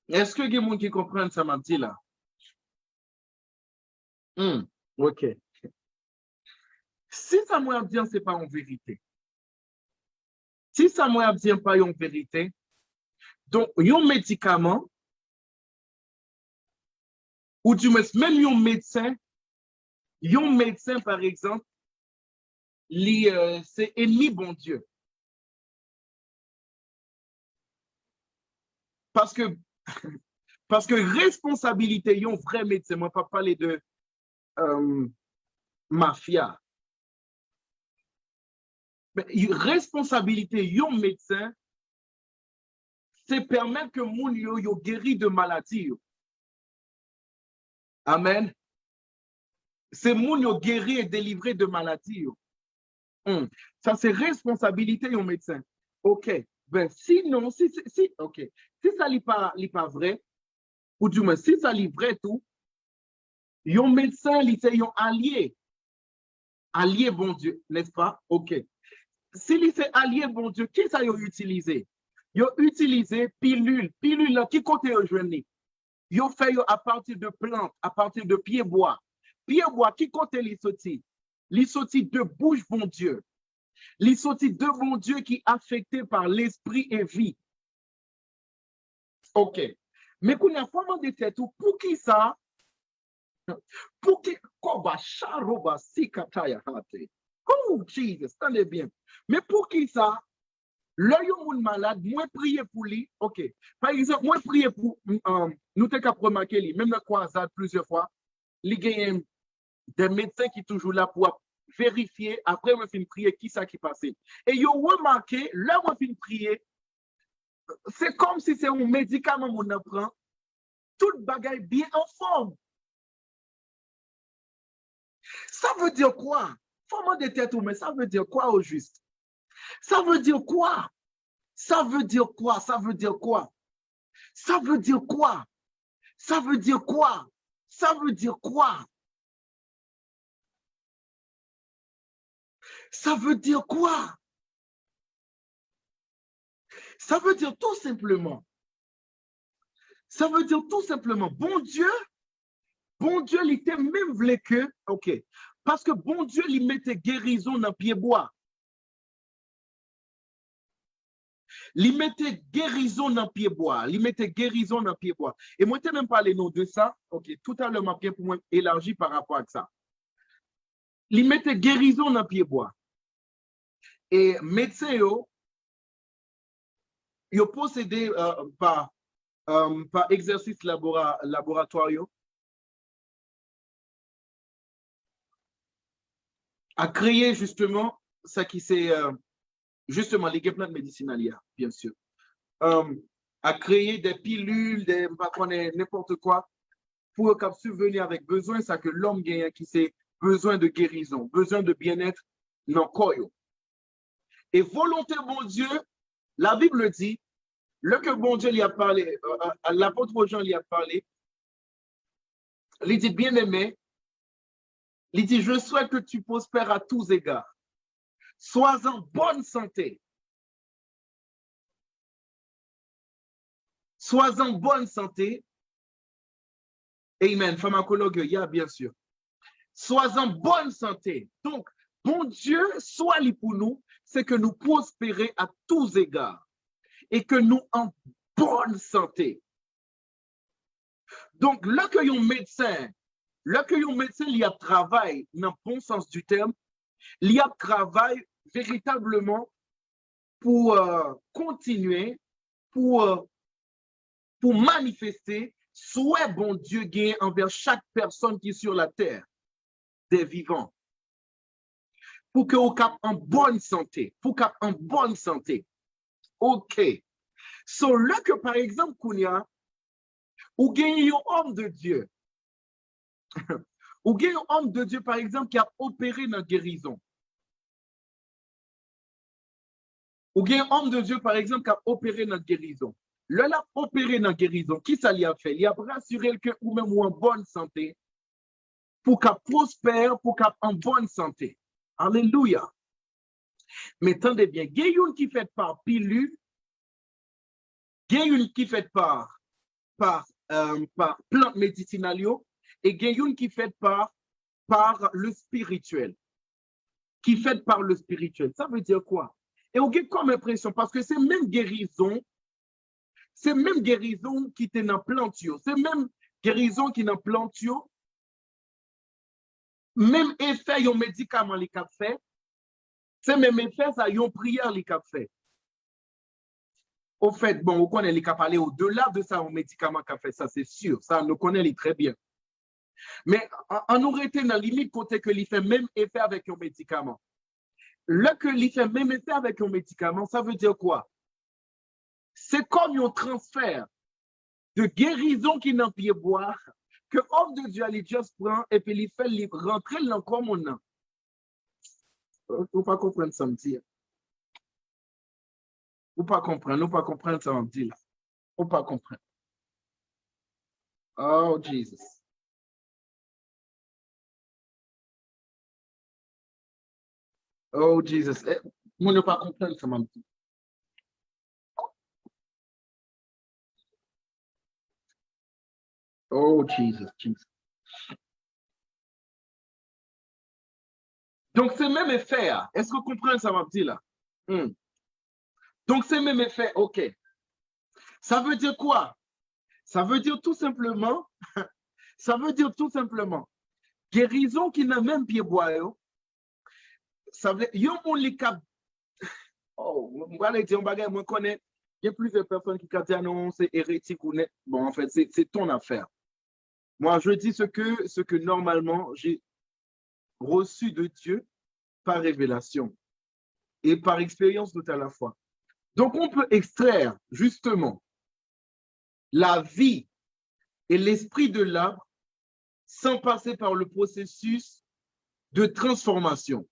Est-ce que y a des gens qui comprennent ça, Manti, là? OK. Si ça m'a dit, c'est pas en vérité. Si ça m'a dit, pas en vérité, donc, un médicament, ou du moins, même un médecin, par exemple, c'est ennemi bon Dieu. Parce que responsabilité, yon vrai médecin, moi, pas parler de mafia. Mais responsabilité, yon médecin, c'est permettre que moun yo guéri de maladie. Amen. C'est moun yo guéri et délivré de maladie. Ça, c'est responsabilité yon médecin. OK. Ben, sinon, OK. Si ça n'est pas vrai, ou du moins, si ça n'est vrai tout, yon médecin, c'est yon allié. Allié, bon Dieu, n'est-ce pas? OK. Si c'est allié, bon Dieu, qui ça yon utilisé? Yon utilisé pilule. Pilule là, qui côté yon journée? Yo fait yo à partir de plantes, à partir de pieds bois. Pieds bois, qui compte les sorties? Les sorties de bouche, bon Dieu. Les sorties de bon Dieu qui affectés par l'esprit et vie. OK. Mais qu'on a vraiment des têtes, pour qui ça? Pour qui? Koba charoba sikataya hate. Oh, Jesus, tenez bien. Mais pour qui ça? Là, il y a un malade, moi prier pour lui. OK. Par exemple, moi prier pour nous t'es qu'à remarquer lui, même dans croisade plusieurs fois, il y a des médecins qui sont toujours là pour vérifier après on fin prier qui ça qui passe. Et ils ont remarqué, là on fin prier, c'est comme si c'est un médicament qu'on apprend, toute bagaille bien en forme. Ça veut dire quoi? Forme de tête, mais ça veut dire quoi au juste? Ça veut dire quoi? Ça veut dire quoi? Ça veut dire quoi? Ça veut dire quoi? Ça veut dire quoi? Ça veut dire quoi? Ça veut dire quoi? Ça veut dire tout simplement. Ça veut dire tout simplement, bon Dieu, il était même voulu que, OK, parce que bon Dieu, il mettait guérison dans pied bois. Il mettait guérison dans pied bois. Il mettait guérison dans pied bois. Et moi, je même parlé de ça. OK, tout à l'heure, m'a bien pour moi élargi par rapport à ça. Il mettait guérison dans pied bois. Et médecin, yo possédé par exercice laboratoire, a créé justement ça qui c'est justement les plantes médicinales, bien sûr. A créé des pilules, n'importe quoi pour subvenir avec besoin, ça que l'homme gagne qui c'est besoin de guérison, besoin de bien-être dans le corps. Et volonté bon Dieu, la Bible dit, le que bon Dieu lui a parlé, l'apôtre Jean lui a parlé, il dit bien aimé, il dit je souhaite que tu prospères à tous égards. Sois en bonne santé. Sois en bonne santé. Amen. Pharmacologue, il y a bien sûr. Sois en bonne santé. Donc, bon Dieu, soit li pour nous, c'est que nous prospérer à tous égards et que nous en bonne santé. Donc, là que un médecin, il y a travail dans le bon sens du terme, il y a travail véritablement pour continuer, pour manifester souhait bon Dieu gagne envers chaque personne qui est sur la terre des vivants. Pour que vous cap en bonne santé. OK. So là que par exemple, Kounia, ou gagne un homme de Dieu. Ou gagne un homme de Dieu, par exemple, qui a opéré dans la guérison. Ou gagne un homme de Dieu, par exemple, qui a opéré dans la guérison. Là, a opéré dans la guérison. Qui ça lui a fait? Il a rassuré que ou même en bonne santé pour qu'il prospère, pour qu'il en bonne santé. Alléluia. Mais attendez bien, il y a une qui fait par pilule, il y a une qui fait par plantes médicinales et il y a une qui fait par le spirituel. Qui fait par le spirituel. Ça veut dire quoi? Et on a comme impression, parce que c'est même guérison qui était dans plantio, c'est même guérison qui est dans plantio, même effet yon médicament li kap fait, c'est même effet ça yon prière li kap fait. Au fait, bon, on connaît les cap aller au-delà de ça, un médicament qu'a fait ça, c'est sûr, ça nous connaît très bien. Mais on aurait été dans la limite côté que il fait même effet avec un médicament. Là que il fait même effet avec un médicament, ça veut dire quoi? C'est comme un transfert de guérison qui n'a pied boire, que homme de Dieu allait juste prendre et puis il fait rentrer dans le mon nom. Vous pas comprendre ça me dire. Vous pas comprendre ça me dire. Vous pas comprendre. Oh Jesus. Oh Jesus. Moi ne pas comprendre ça me dire. Oh, Jesus, Jesus. Donc, c'est même effet. Est-ce que vous comprenez ça, m'a dit là? Donc, c'est même effet. OK. Ça veut dire quoi? Ça veut dire tout simplement, guérison qui n'a même pied bois. Ça veut dire, yon moun li kap, oh, moi connais, il y a plusieurs personnes qui disent non, c'est hérétique ou net. Bon, en fait, c'est ton affaire. Moi, je dis ce que normalement j'ai reçu de Dieu par révélation et par expérience tout à la fois. Donc, on peut extraire justement la vie et l'esprit de l'arbre sans passer par le processus de transformation.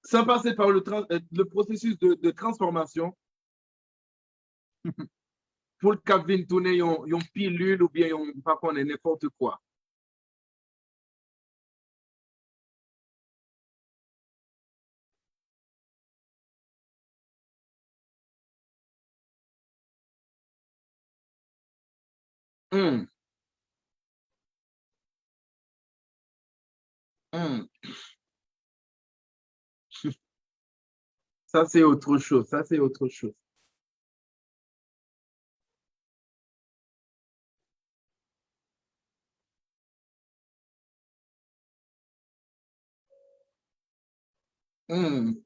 Sans passer par le processus de transformation pour le cap vin tourner une pilule ou bien pas qu'on n'importe quoi. Ça, c'est autre chose. Ça, c'est autre chose.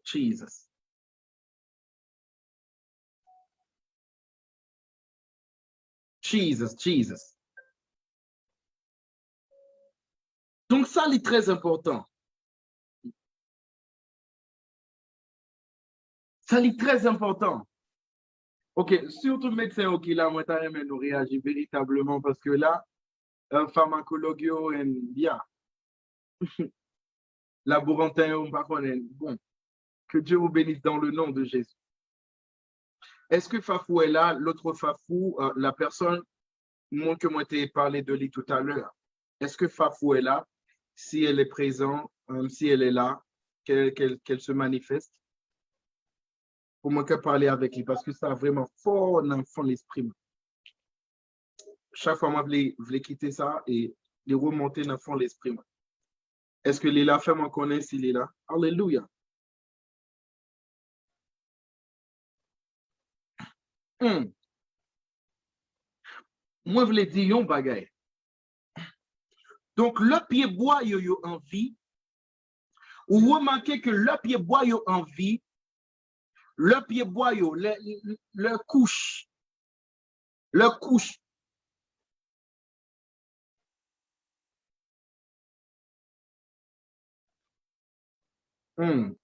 Jesus. Jesus, Jesus. Donc, ça, c'est très important. Ça, c'est très important. OK, surtout médecin, OK, là, moi, t'as aimé nous réagir véritablement parce que là, pharmacologue, bien. Laborantin, on va connaître. Bon, que Dieu vous bénisse dans le nom de Jésus. Est-ce que Fafou est là? L'autre Fafou, la personne que moi t'ai parlé de lui tout à l'heure. Est-ce que Fafou est là? Si elle est présente, si elle est là, qu'elle se manifeste. Pour moi, qu'elle parler avec lui parce que ça a vraiment fort dans le fond l'esprit. Chaque fois, moi, je voulais quitter ça et de remonter dans le fond l'esprit. Est-ce que Lila fait m'en connaître s'il est là? Alléluia. Moi, je voulais dire yon bagay. Donc, le pied bois yo en vie, ou remarquez que le pied bois yo en vie, le pied bois yo, le couche, le couche.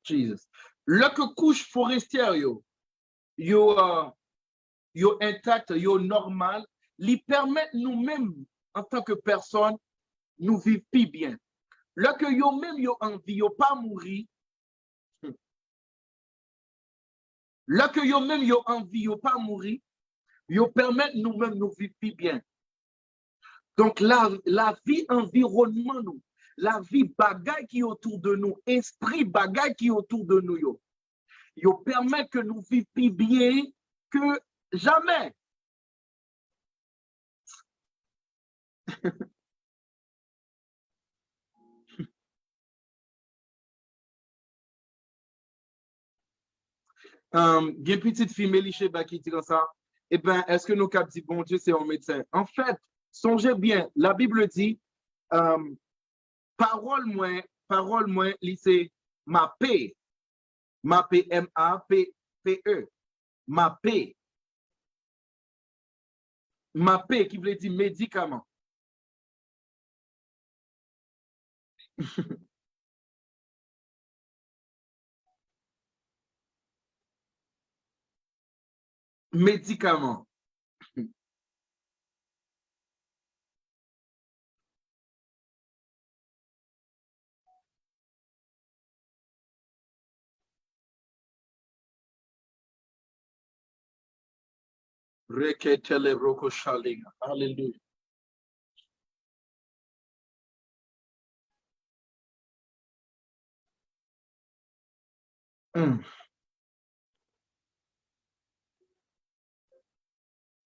Jesus. Le que couche forestière yo intact, yo normal, lui permet nous-mêmes, en tant que personne, nous vivre plus bien. Le que yo même yo en vie, yo pas mourir. Le que yo même yo en vie, yo pas mourir, yo permet nous-mêmes nous vivre plus bien. Donc, la vie environnement, nous, la vie bagaille qui est autour de nous, esprit bagaille qui est autour de nous, yo permet que nous vivions plus bien que jamais. Il y a une petite fille, Méliche, qui dit comme ça, eh bien, est-ce que nous cap dit, bon Dieu, c'est un médecin? En fait, songez bien, la Bible dit, parole moins, c'est ma paix, M-A-P-P-E, ma paix. Ma paix qui veut dire médicament. Médicament. Reketele roko shalinga. Alléluia.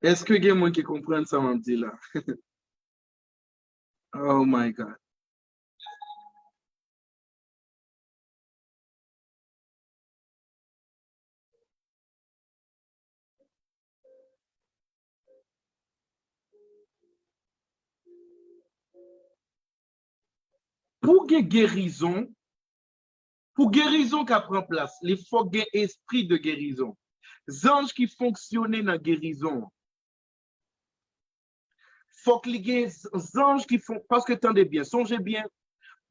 Est-ce que quelqu'un qui comprend ça m'a dit là? Oh my God. Pour guérison qui prend place, il faut un esprit de guérison. Anges qui fonctionnent dans la guérison. Faut que les anges qui font, parce que attendez bien, songez bien,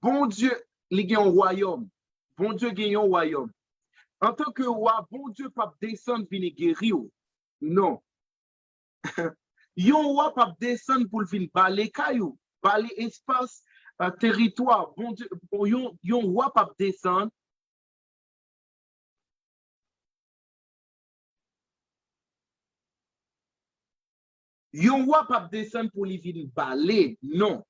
bon Dieu, il y a un royaume. Bon Dieu, il y a un royaume. En tant que roi, bon Dieu, pas descendre venir guérir. Non. Yon roi pas descendre pour venir parler caillou, parler espace, territoire. Bon Dieu, yon roi pas descendre. Yon roi pas descendre pour venir parler. Non.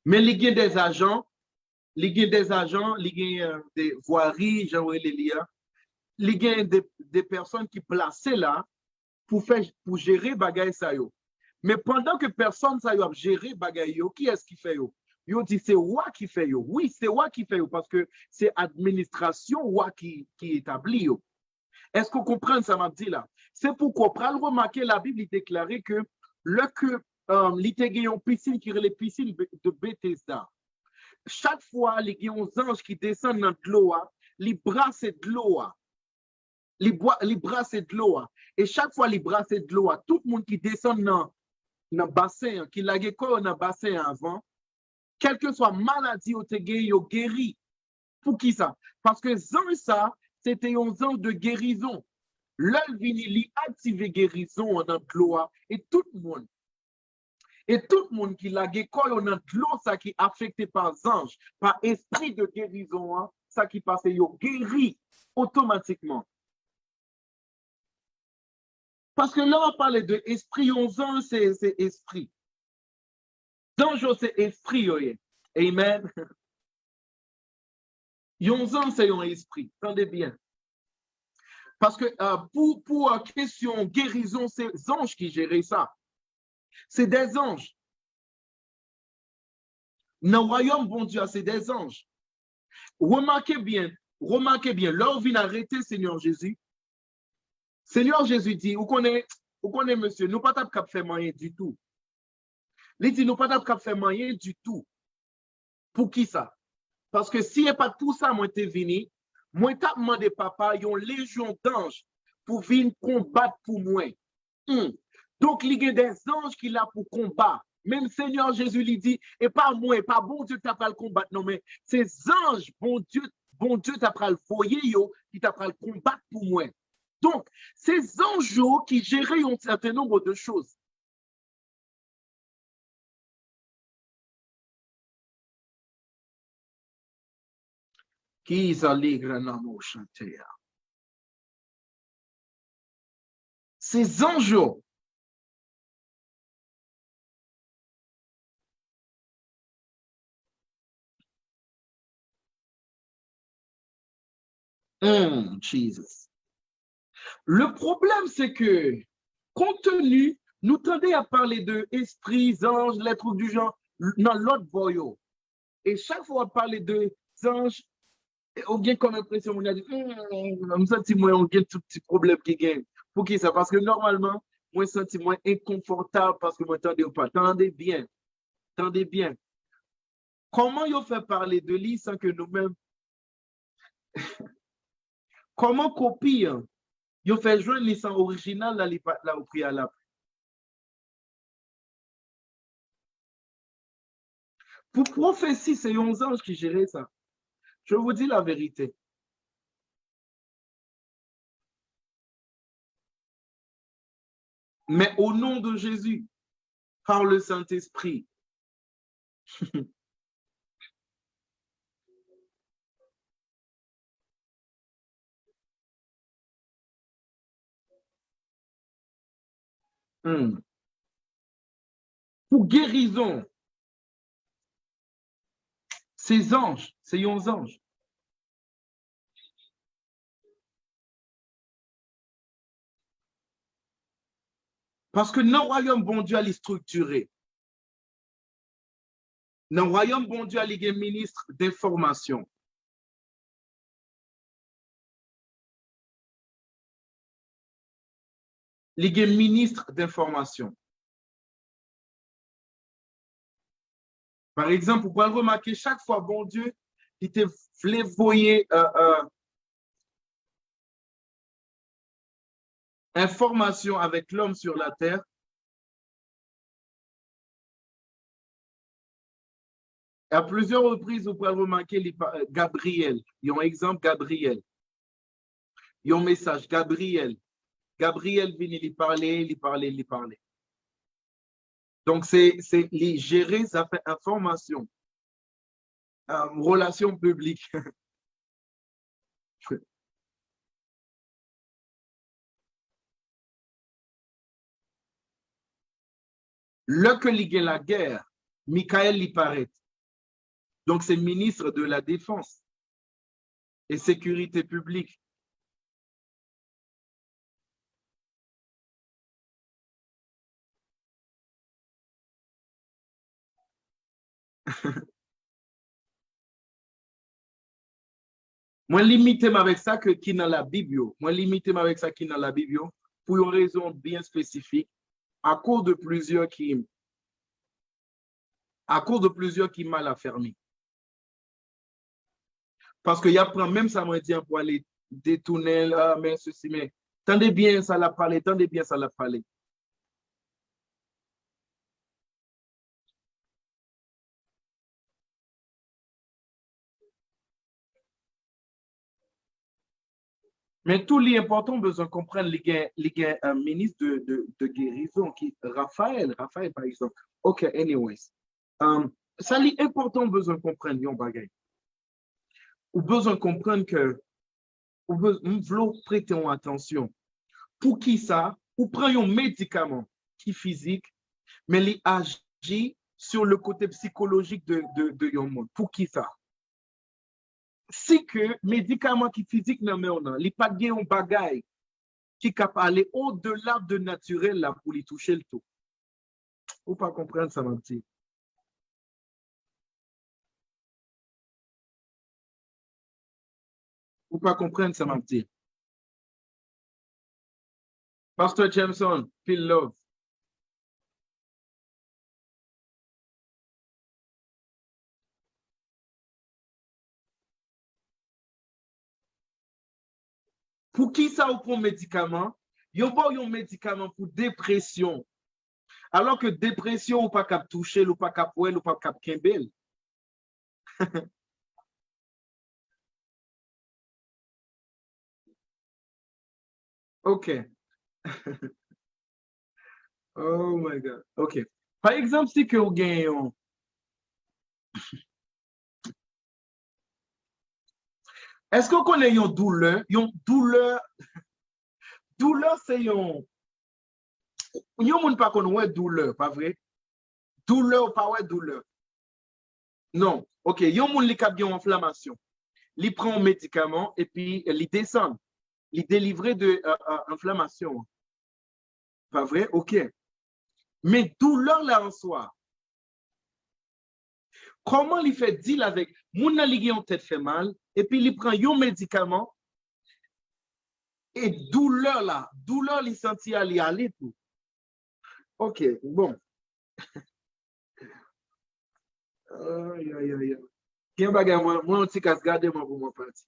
Mais il y a des agents, il y a des voiries, j'aimerais les lire. Il y a des personnes qui placées là pour gérer bagay sa yo. Mais pendant que personne sa yo a géré bagay yo, qui est-ce qui fait yo? Yo dit c'est roi qui fait yo. Oui, c'est roi qui fait yo parce que c'est administration roi qui établit yo. Est-ce qu'on comprend ça m'a dit là? C'est pourquoi, pour le remarquer, la Bible déclarait que le que il y a une piscine qui est les piscines de Bethesda. Chaque fois, il y a des anges qui descendent dans l'eau, les brassent de l'eau. Les brassent de l'eau. Et chaque fois, les brassent de l'eau, tout le monde qui descend dans le bassin, qui l'a dans le bassin avant, quelle que soit maladie ou guéri. Pour qui ça? Parce que ça, c'était un ange de guérison. L'œil vini li activer guérison dans l'eau et tout le monde qui l'a dans l'eau, ça qui est affecté par ange, par esprit de guérison, ça qui passe, yo guéri automatiquement. Parce que là, on parle de esprit, on ange, c'est esprit. Ange, c'est esprit, oui. Amen. Yon ange, c'est un esprit. Attendez bien. Parce que pour question guérison, c'est les anges qui gèrent ça. C'est des anges. Dans le royaume, bon Dieu, c'est des anges. Remarquez bien, là, on vient arrêter Seigneur Jésus. Seigneur Jésus dit, vous connaissez, monsieur, nous pas capable de faire moyen du tout. Il dit, nous pas capable de faire moyen du tout. Pour qui ça? Parce que si n'est pas tout ça, moi, t'es venu, moi, t'as demandé papa, ils ont légion d'anges pour venir combattre pour moi. Donc, il y a des anges qui sont là pour combattre. Même Seigneur Jésus lui dit, et pas moi, et pas bon Dieu qui t'a le combattre, non, mais ces anges, bon Dieu t'a le foyer, qui t'a le combattre pour moi. Donc, ces anges qui gèrent un certain nombre de choses. Qui s'allégrent dans nos chantiers. Ces anges. Jesus. Le problème, c'est que, compte tenu, nous tendons à parler de esprits, anges, les trucs du genre, dans l'autre voyau. Et chaque fois, on parle de anges, on a comme impression, on a dit, on senti moi, on a tout petit problème qui gagne. Pour qui ça? Parce que normalement, moi, je sens moi inconfortable parce que moi, attendez pas. Attendez bien. Attendez bien. Comment ils fait parler de lui sans que nous-mêmes. Comment copier? Ils fait jouer une licence originale là au préalable. Pour prophétie, c'est 11 anges qui géraient ça. Je vous dis la vérité. Mais au nom de Jésus, par le Saint-Esprit. Pour guérison, ces anges, ces 11 anges. Parce que dans le royaume, bon Dieu, il est structuré. Dans le royaume, bon Dieu, il y a un ministre d'information. Il y a un ministre d'information. Par exemple, vous pouvez remarquer, chaque fois, bon Dieu, il te voulait voyer information avec l'homme sur la terre. À plusieurs reprises, vous pouvez remarquer Gabriel. Il y a un exemple, Gabriel. Il y a un message, Gabriel. Gabriel vient lui parler. Donc, c'est gérer, ça fait information. Relations publiques. Le que ligue la guerre, Michael l'y paraît. Donc, c'est ministre de la Défense et Sécurité publique. Moi, limité avec ça qui dans la Bible. Moi, limité avec ça qui dans la Bible pour une raison bien spécifique, à cause de plusieurs qui mal affermis. Parce qu'il y a même ça m'a dit pour aller détourner, mais ceci, mais tendez bien ça l'a parlé, tendez bien ça l'a parlé. Mais tout l'important, besoin de comprendre, il y a un ministre de guérison, Raphaël, par exemple. OK, anyways. Ça l'important, besoin de comprendre, yon bagay. Ou besoin de comprendre que, ou besoin prêter attention. Pour qui ça? Ou prend un médicament qui physique, mais il agit sur le côté psychologique de yon monde. Pour qui ça? Si que médicament qui physique nan men nan, li pa gen yon bagay qui cap aller au-delà de naturel là pour lui toucher le tout. Ou pas comprendre ça, mon petit. Ou pas comprendre ça, mon petit. Pastor Jameson, feel love. Pour qui ça ou pour médicament? Yon pas un médicament pour dépression. Alors que dépression ou pas cap toucher, ou pas cap ouel, ou pas cap kembel. OK. Oh my God. OK. Par exemple, si que vous gagnez est-ce que vous connaissez une douleur? Une douleur, douleur c'est une monde pas connaît douleur, pas vrai? Douleur pas ouais douleur. Non. OK, yon monde li k'ap gen inflammation. Li prend un médicament et puis li descend. Li délivré de inflammation. Pas vrai? OK. Mais douleur là en soi. Comment il fait deal avec moun nan li gen tête fait mal et puis il prend un médicament et douleur là, douleur li senti aller tout. OK, bon. Aïe. Quel bagage moi on t'y casse garder moi pour moi parti.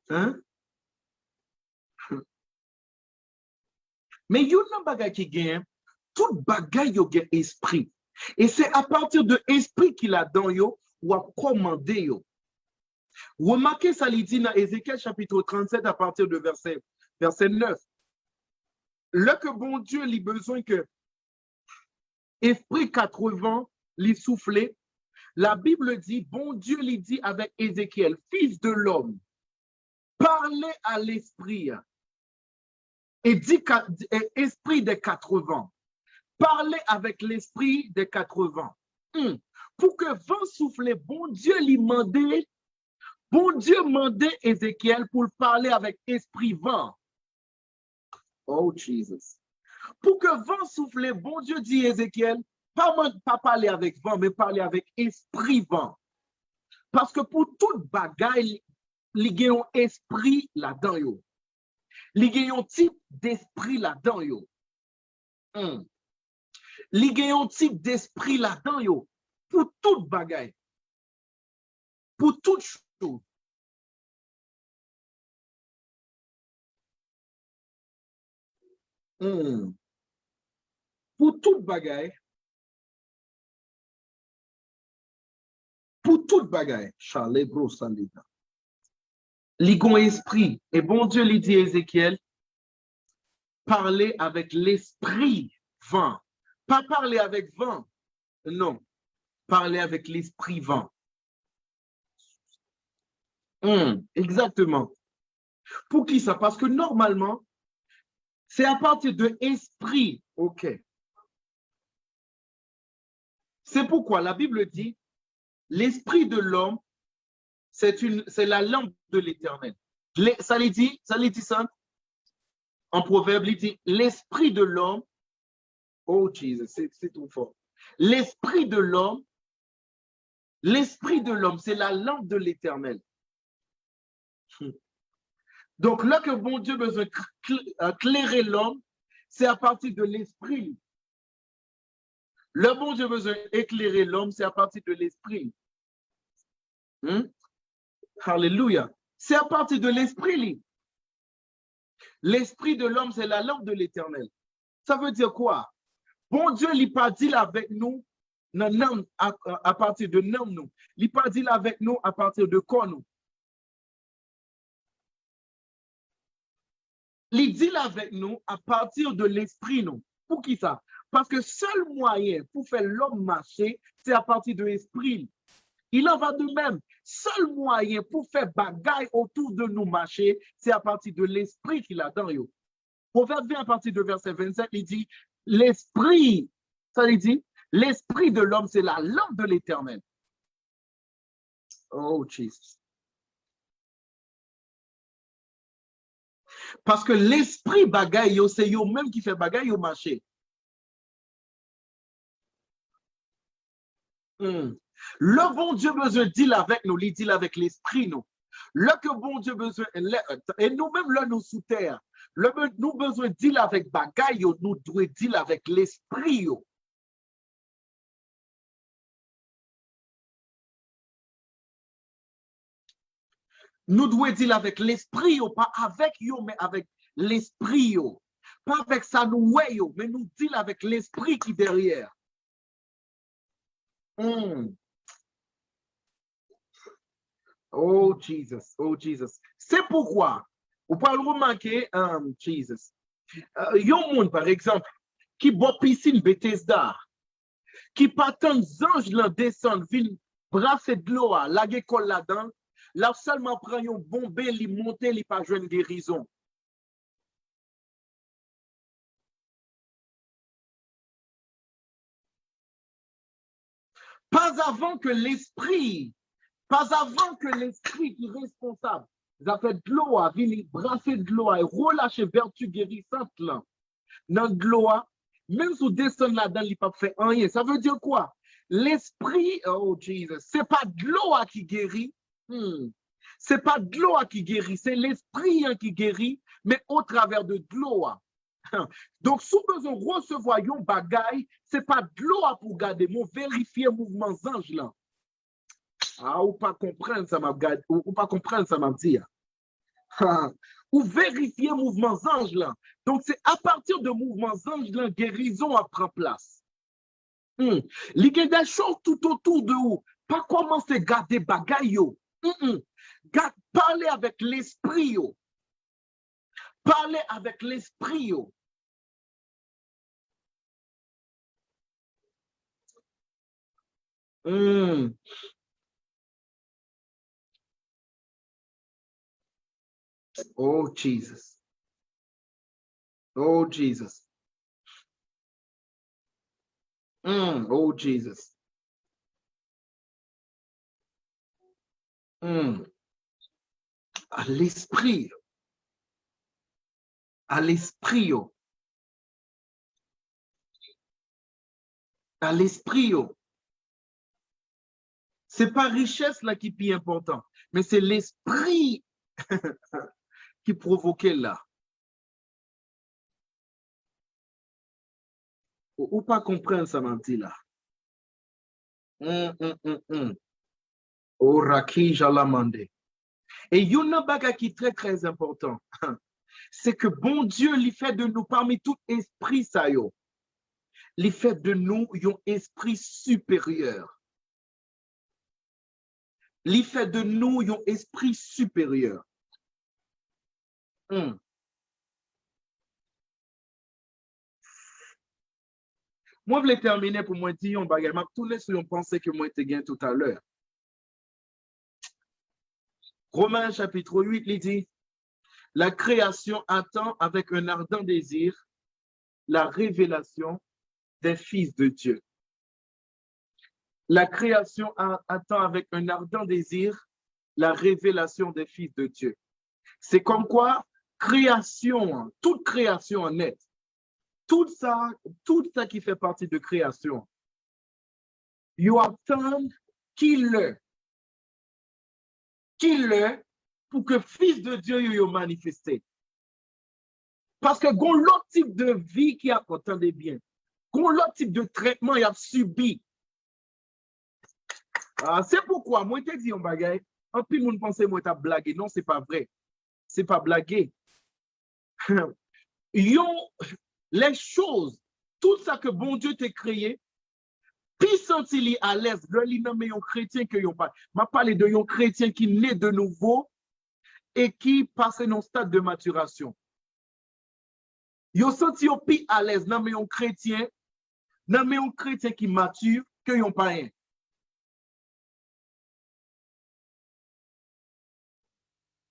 Hein? Mais il y a un bagage qui gagne, tout bagage yo gen esprit. Et c'est à partir de l'esprit qu'il a dans yo ou à commander yo. Remarquez ça li dit dans Ézéchiel chapitre 37 à partir de verset 9. Là que bon Dieu a besoin que esprit 80 lui souffler, la Bible dit, bon Dieu lui dit avec Ézéchiel, fils de l'homme, parlez à l'esprit. Et dit esprit des 80. Parlez avec l'esprit des 80. Pour que vent souffle, bon Dieu lui demande Bon Dieu mandait Ézéchiel pour parler avec esprit vent. Oh, Jesus. Pour que vent souffle, bon Dieu dit Ézéchiel, pas parler avec vent, mais parler avec esprit vent. Parce que pour toute bagaille, il y a un esprit là-dedans. Il y a un type d'esprit là-dedans. Il y a un type d'esprit là-dedans. Pour toute bagaille. Pour toute chose. Pour toute bagaille. Pour toute bagaille. Charles Bro Salida. Ligon esprit. Et bon Dieu lui dit à Ézéchiel, parler avec l'esprit vent. Pas parler avec vent. Non. Parler avec l'esprit vent. Exactement. Pour qui ça? Parce que normalement, c'est à partir de esprit. OK. C'est pourquoi la Bible dit, l'esprit de l'homme, c'est la lampe de l'Éternel. Ça les dit ça? En proverbe, il dit, l'esprit de l'homme, oh Jesus, c'est trop fort. L'esprit de l'homme, c'est la lampe de l'Éternel. Donc là que bon Dieu besoin éclairer l'homme, c'est à partir de l'esprit. Le bon Dieu besoin éclairer l'homme, c'est à partir de l'esprit. Alléluia. C'est à partir de l'esprit. L'esprit de l'homme, c'est la lampe de l'Éternel. Ça veut dire quoi? Bon Dieu, il n'a pas dit avec nous à partir de nous. Il n'a pas dit avec nous à partir de quoi nous. Il dit avec nous à partir de l'esprit nous. Pour qui ça? Parce que seul moyen pour faire l'homme marcher, c'est à partir de l'esprit. Il en va de même. Seul moyen pour faire bagaille autour de nous marcher, c'est à partir de l'esprit qu'il a dans eux. Proverbe 20 à partir de verset 27, il dit, l'esprit, ça il dit, l'esprit de l'homme, c'est la lampe de l'Éternel. Oh, Jesus. Parce que l'esprit bagaille, c'est eux même qui fait bagaille au marché. Le bon Dieu besoin de deal avec nous, il deal avec l'esprit nous. Le que bon Dieu besoin, et nous-mêmes là nous sous terre, nous besoin de deal avec bagaille, nous devons deal avec l'esprit. Nous devons deal avec l'esprit, pas avec yo, mais avec l'esprit. Pas avec ça nous ouais, mais nous deal avec l'esprit qui est derrière. Oh Jesus, oh Jesus. C'est pourquoi, vous pouvez remarquer, Jesus, il y a un monde, par exemple, qui boit piscine Bethesda, qui patente anges là descendent, viennent brasser de l'eau, la école là-dedans, là seulement prend un bombé, li monter, li pas jouer une guérison. Pas avant que l'esprit qui est responsable, ça fait de l'eau, vient brasser de l'eau et relâcher vertu guérissante là. Dans de l'eau, même si vous descendez là-dedans, il n'a pas fait rien. Ça veut dire quoi? L'esprit, oh Jesus, c'est pas de l'eau qui guérit. C'est pas de l'eau qui guérit, c'est l'esprit qui guérit, mais au travers de l'eau. Donc, si vous besoin recevoir un bagaille, c'est pas de l'eau pour garder, mais vérifier le mouvement ange là. Ah, ou pas comprendre ça m'a ou pas comprendre ça m'a dit. Ou vérifier mouvement ange là. Donc, c'est à partir de mouvements ange là, guérison prend place. Il y a des choses tout autour de vous. Pas commencer à garder bagaille. Parlez avec l'esprit. Parlez avec l'esprit. Oh, Jesus. Oh, Jesus. Oh, Jesus. À l'esprit. À l'esprit. À l'esprit. C'est pas richesse là qui est plus important, mais c'est l'esprit qui provoquait là. Ou pas comprendre ça, menti là. Oraki jalamande. Et il y a un bagage qui est très, très important. C'est que bon Dieu, il fait de nous, parmi tout esprit, ça yo, il fait de nous un esprit supérieur. Il fait de nous un esprit supérieur. Moi, je voulais terminer pour moi dire un bagage. Je tourner sur une pensée que moi, j'ai tout à l'heure. Romains chapitre 8, il dit, la création attend avec un ardent désir la révélation des fils de Dieu. La création attend avec un ardent désir la révélation des fils de Dieu. C'est comme quoi, création, toute création en net, tout ça qui fait partie de création, you attend qu'il pour que fils de Dieu y manifesté. Parce que gon l'autre type de vie qui a, entendez bien, gon l'autre type de traitement il a subi. C'est pourquoi, moi, je te dis un bagay, en plus, moun pense moi, t'as blagué. Non, c'est pas vrai. C'est pas blagué. Les choses, tout ça que bon Dieu t'a créé, puis senti à l'aise, le li nan mais un chrétien que yon pas. M'a parlé de un chrétien qui naît de nouveau et qui passe dans un stade de maturation. Yon senti yon pi à l'aise, nan mais un chrétien qui mature que yon pas rien.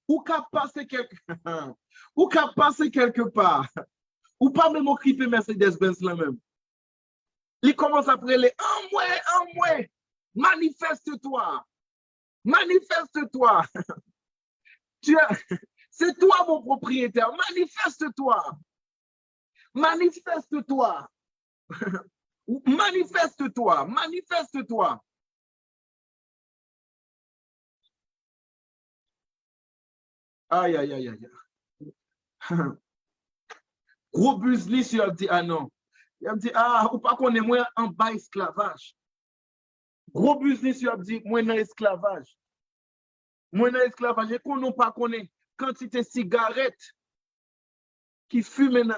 Ou qu'à passer quelque part. Ou pas même occuper Mercedes-Benz là même. Il commence à prier, en moi, manifeste-toi. Manifeste-toi. C'est toi mon propriétaire. Manifeste-toi. Manifeste-toi. Manifeste-toi. Manifeste-toi. Aïe, aïe, aïe, aïe. Gros business, il a dit, ah non. Il a dit, ou pas qu'on est moins en bas esclavage. Gros business, il a dit, moins dans esclavage. Moins dans esclavage. Et qu'on n'a pas connaît quantité de cigarettes qui fument maintenant.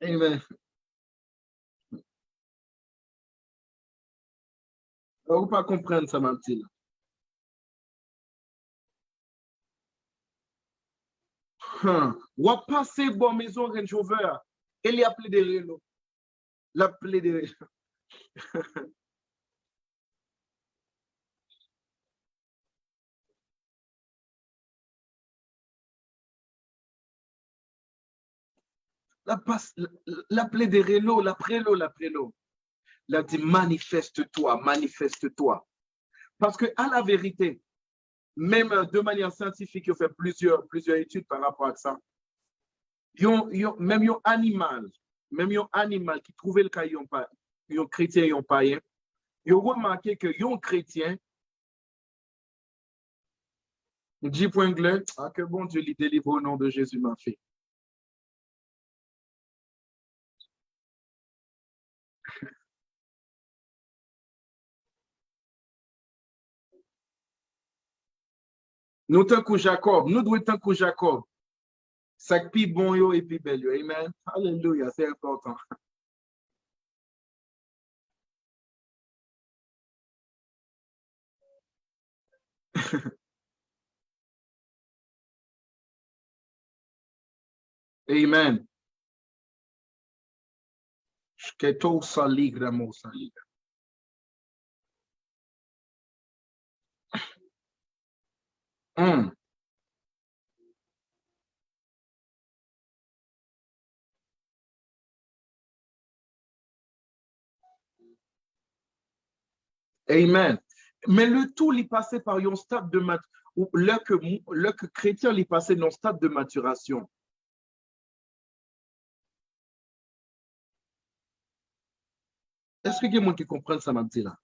Amen. On ne peut pas comprendre ça, Mathilde. Ou à passer bon maison Range Rover, il y a appelé des Renault. L'appelé des Renault. L'appelé des Renault, l'appelé. Il a dit manifeste-toi, manifeste-toi. Parce que à la vérité, même de manière scientifique, il fait plusieurs études par rapport à ça. Même un animal qui trouvait le cas, un chrétien, un païen, il a remarqué que un chrétien, dit point gleu, que bon Dieu lui délivre au nom de Jésus, ma fille. Nous tant que Jacob, nous devons tant que Jacob. Ça qui bon yo et puis belle yo. Amen. Alléluia, c'est important. Amen. Que tout ça ligre, mon ça ligre. Amen. Mais le tout, il passait par un stade de le que chrétien, il passait dans un stade de maturation. Est-ce que il y a des gens qui comprennent ça, m'a là?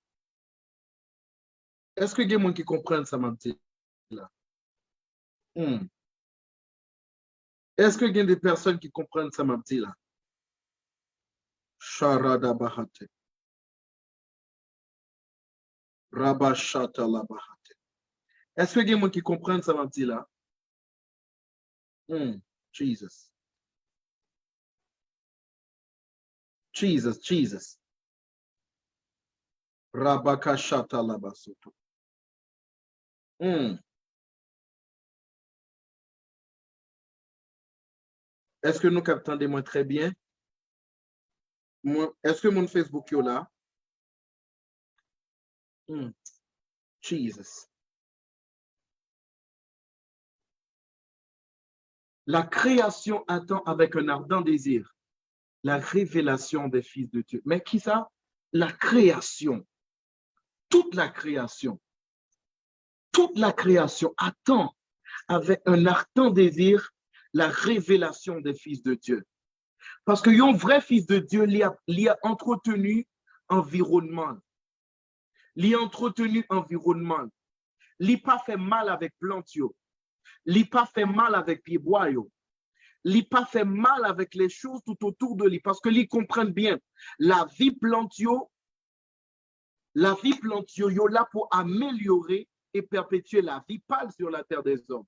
Est-ce que il y a des gens qui comprennent ça, m'a là? Est-ce qu'il y a des personnes qui comprennent ça, m'a là? Sharada Bahate. Rabashata la Bahate. Est-ce qu'il y a des gens qui comprennent ça, m'a là? Jesus. Jesus, Jesus. Rabakashata la Basuto. Est-ce que nous captons des mots très bien? Est-ce que mon Facebook est là? Jesus. La création attend avec un ardent désir la révélation des fils de Dieu. Mais qui ça? La création. Toute la création attend avec un ardent désir la révélation des fils de Dieu. Parce qu'un vrai fils de Dieu, il a entretenu environnement. Il a entretenu environnement. Il n'a pas fait mal avec plantio. Il n'a pas fait mal avec pied-bois. Il n'a pas fait mal avec les choses tout autour de lui. Parce que lui comprennent bien. La vie plantio, est là pour améliorer et perpétuer la vie pâle sur la terre des hommes.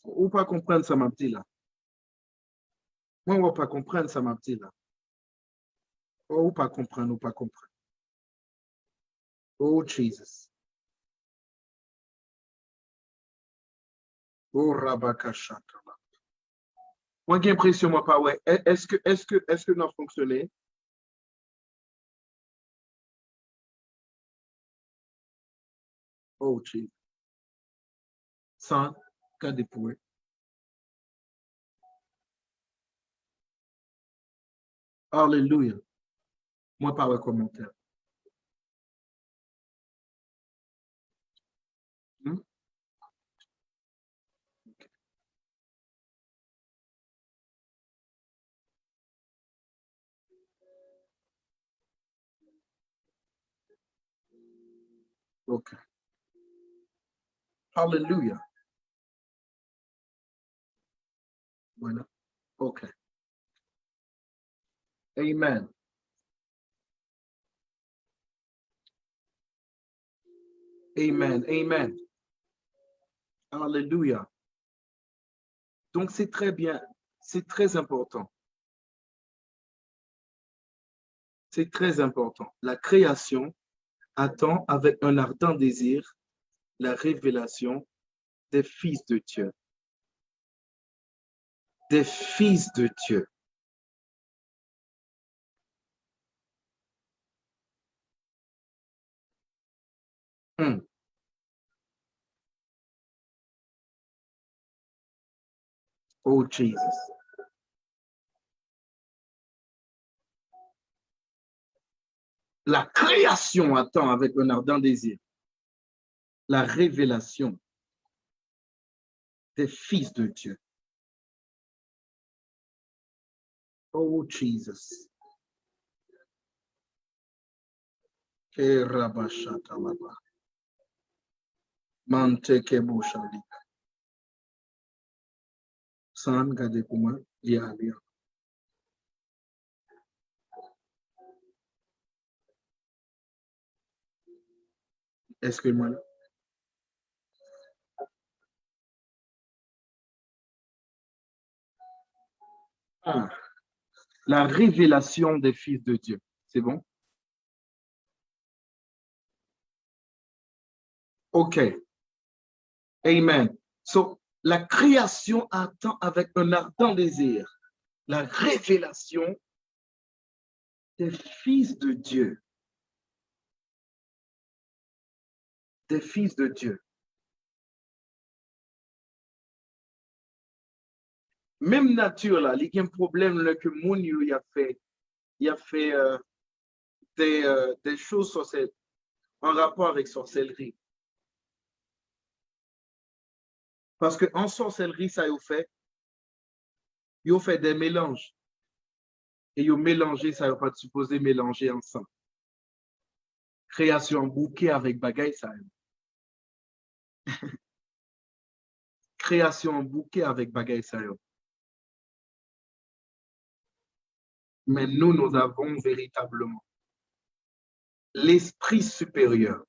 Ou pas comprendre ça, ma petite là. Moi, on ne va pas comprendre ça, ma petite là. Ou pas comprendre, ou pas comprendre. Oh, Jesus. Oh, Rabakashata. Moi, j'ai l'impression, moi, pas, ouais. Est-ce que nous avons fonctionné? Oh, Jesus. Sans cas de pouet. Alléluia. Moi, pas de commentaire. OK. Hallelujah. Voilà. OK. Amen. Amen. Amen. Hallelujah. Donc, c'est très bien. C'est très important. C'est très important. La création attend avec un ardent désir la révélation des fils de Dieu. Des fils de Dieu. Oh, Jesus. La création attend avec un ardent désir la révélation des fils de Dieu. Oh, Jesus. San gade pour moi, est-ce que moi la révélation des fils de Dieu. C'est bon? OK. Amen. So, la création attend avec un ardent désir la révélation des fils de Dieu. Des fils de Dieu. Même nature, là, il y a un problème là, que mon il a fait des choses en rapport avec sorcellerie. Parce qu'en sorcellerie, ça ils fait des mélanges. Et ils ont mélangé, ça n'a pas supposé mélanger ensemble. Création bouquet avec bagaille, ça. Création bouquet avec bagaille, ça. Mais nous avons véritablement l'esprit supérieur.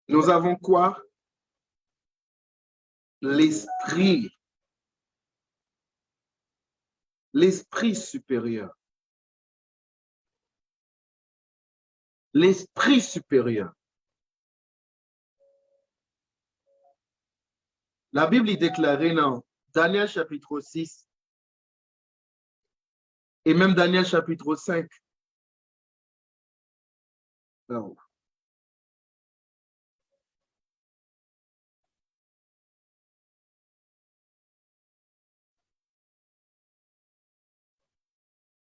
Nous avons quoi? L'esprit. L'esprit supérieur. L'esprit supérieur. La Bible est déclarée dans Daniel chapitre 6 et même Daniel chapitre 5. Alors,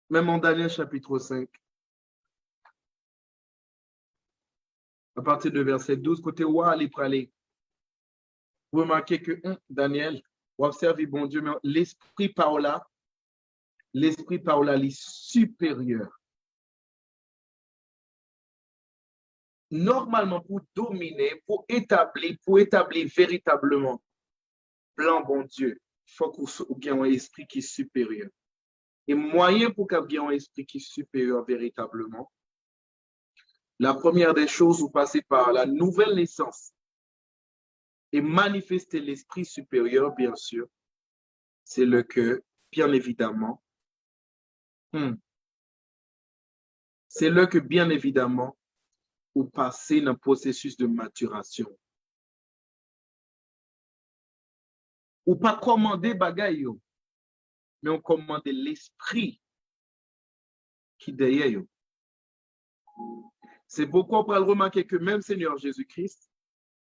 même en Daniel chapitre 5, à partir de verset 12, côté roi, allez praler. Vous remarquez que Daniel, vous observez, bon Dieu, mais l'esprit par là, est supérieur. Normalement, pour dominer, pour établir véritablement, blanc, bon Dieu, il faut qu'on ait un esprit qui est supérieur. Et moyen pour qu'on ait un esprit qui est supérieur véritablement, la première des choses, vous passez par la nouvelle naissance et manifester l'esprit supérieur, bien sûr, c'est le que, bien évidemment, c'est là que, bien évidemment, vous passez dans le processus de maturation. Ou pas commander bagaille, mais on commande l'esprit qui est derrière. C'est pourquoi on peut remarquer que même Seigneur Jésus-Christ,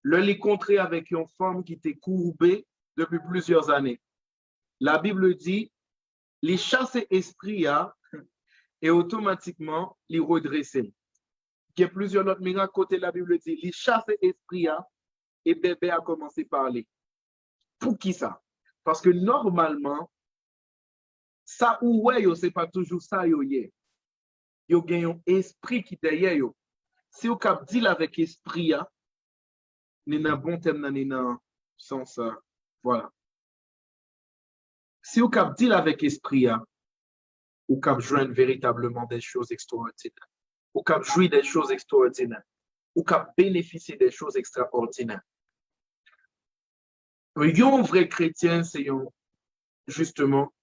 le rencontré avec une femme qui était courbée depuis plusieurs années. La Bible dit, les chasser esprit et automatiquement les redresser. Il y a plusieurs autres miracles côté la Bible dit, les chasser esprit et bébé a commencé à parler. Pour qui ça? Parce que normalement, ça ou ouais, c'est pas toujours ça yo yé. Yo gagne un esprit qui derrière yo. Si vous cap dit avec esprit ni nan bon terme ni nan sens voilà. Si vous cap dit avec esprit ou cap joindre véritablement des choses extraordinaires. Ou cap jouir des choses extraordinaires. Ou cap bénéficier des choses extraordinaires. Un vrai chrétien, c'est justement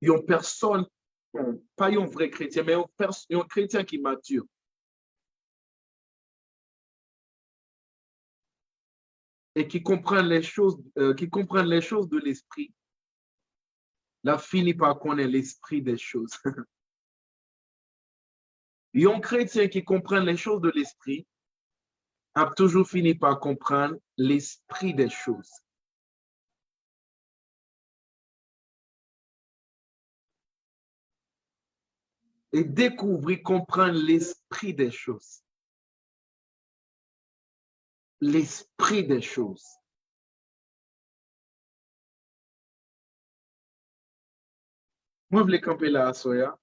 une personne, bon, pas un vrai chrétien, mais un chrétien qui mature. Et qui comprennent les choses de l'esprit. Là, finit par connaître l'esprit des choses. Un chrétien qui comprend les choses de l'esprit a toujours fini par comprendre l'esprit des choses. Et découvrir, comprendre l'esprit des choses. L'esprit des choses. Moi, je voulais camper là à Soya.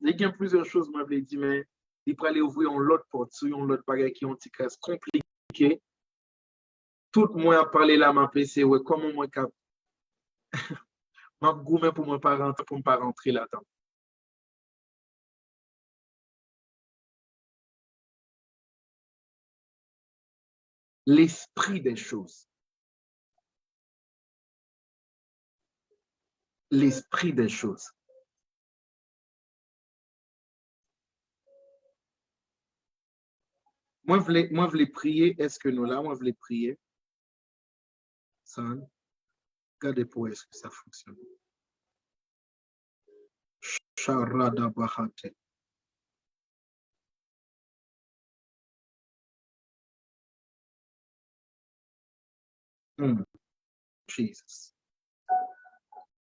Il y a plusieurs choses, moi, je voulais dire, mais il faut aller ouvrir un autre porte, un autre bagage qui est un petit casse compliqué. Tout le monde a parlé là, ma PC, ouais, comment moi, cap. Ma gourmet pour moi, pour ne pas rentrer là-dedans. L'esprit des choses. L'esprit des choses. Moi, je voulais prier. Est-ce que nous là, moi, je voulais prier. Ça, regardez pour est-ce que ça fonctionne. Sharada Bahate. Jesus.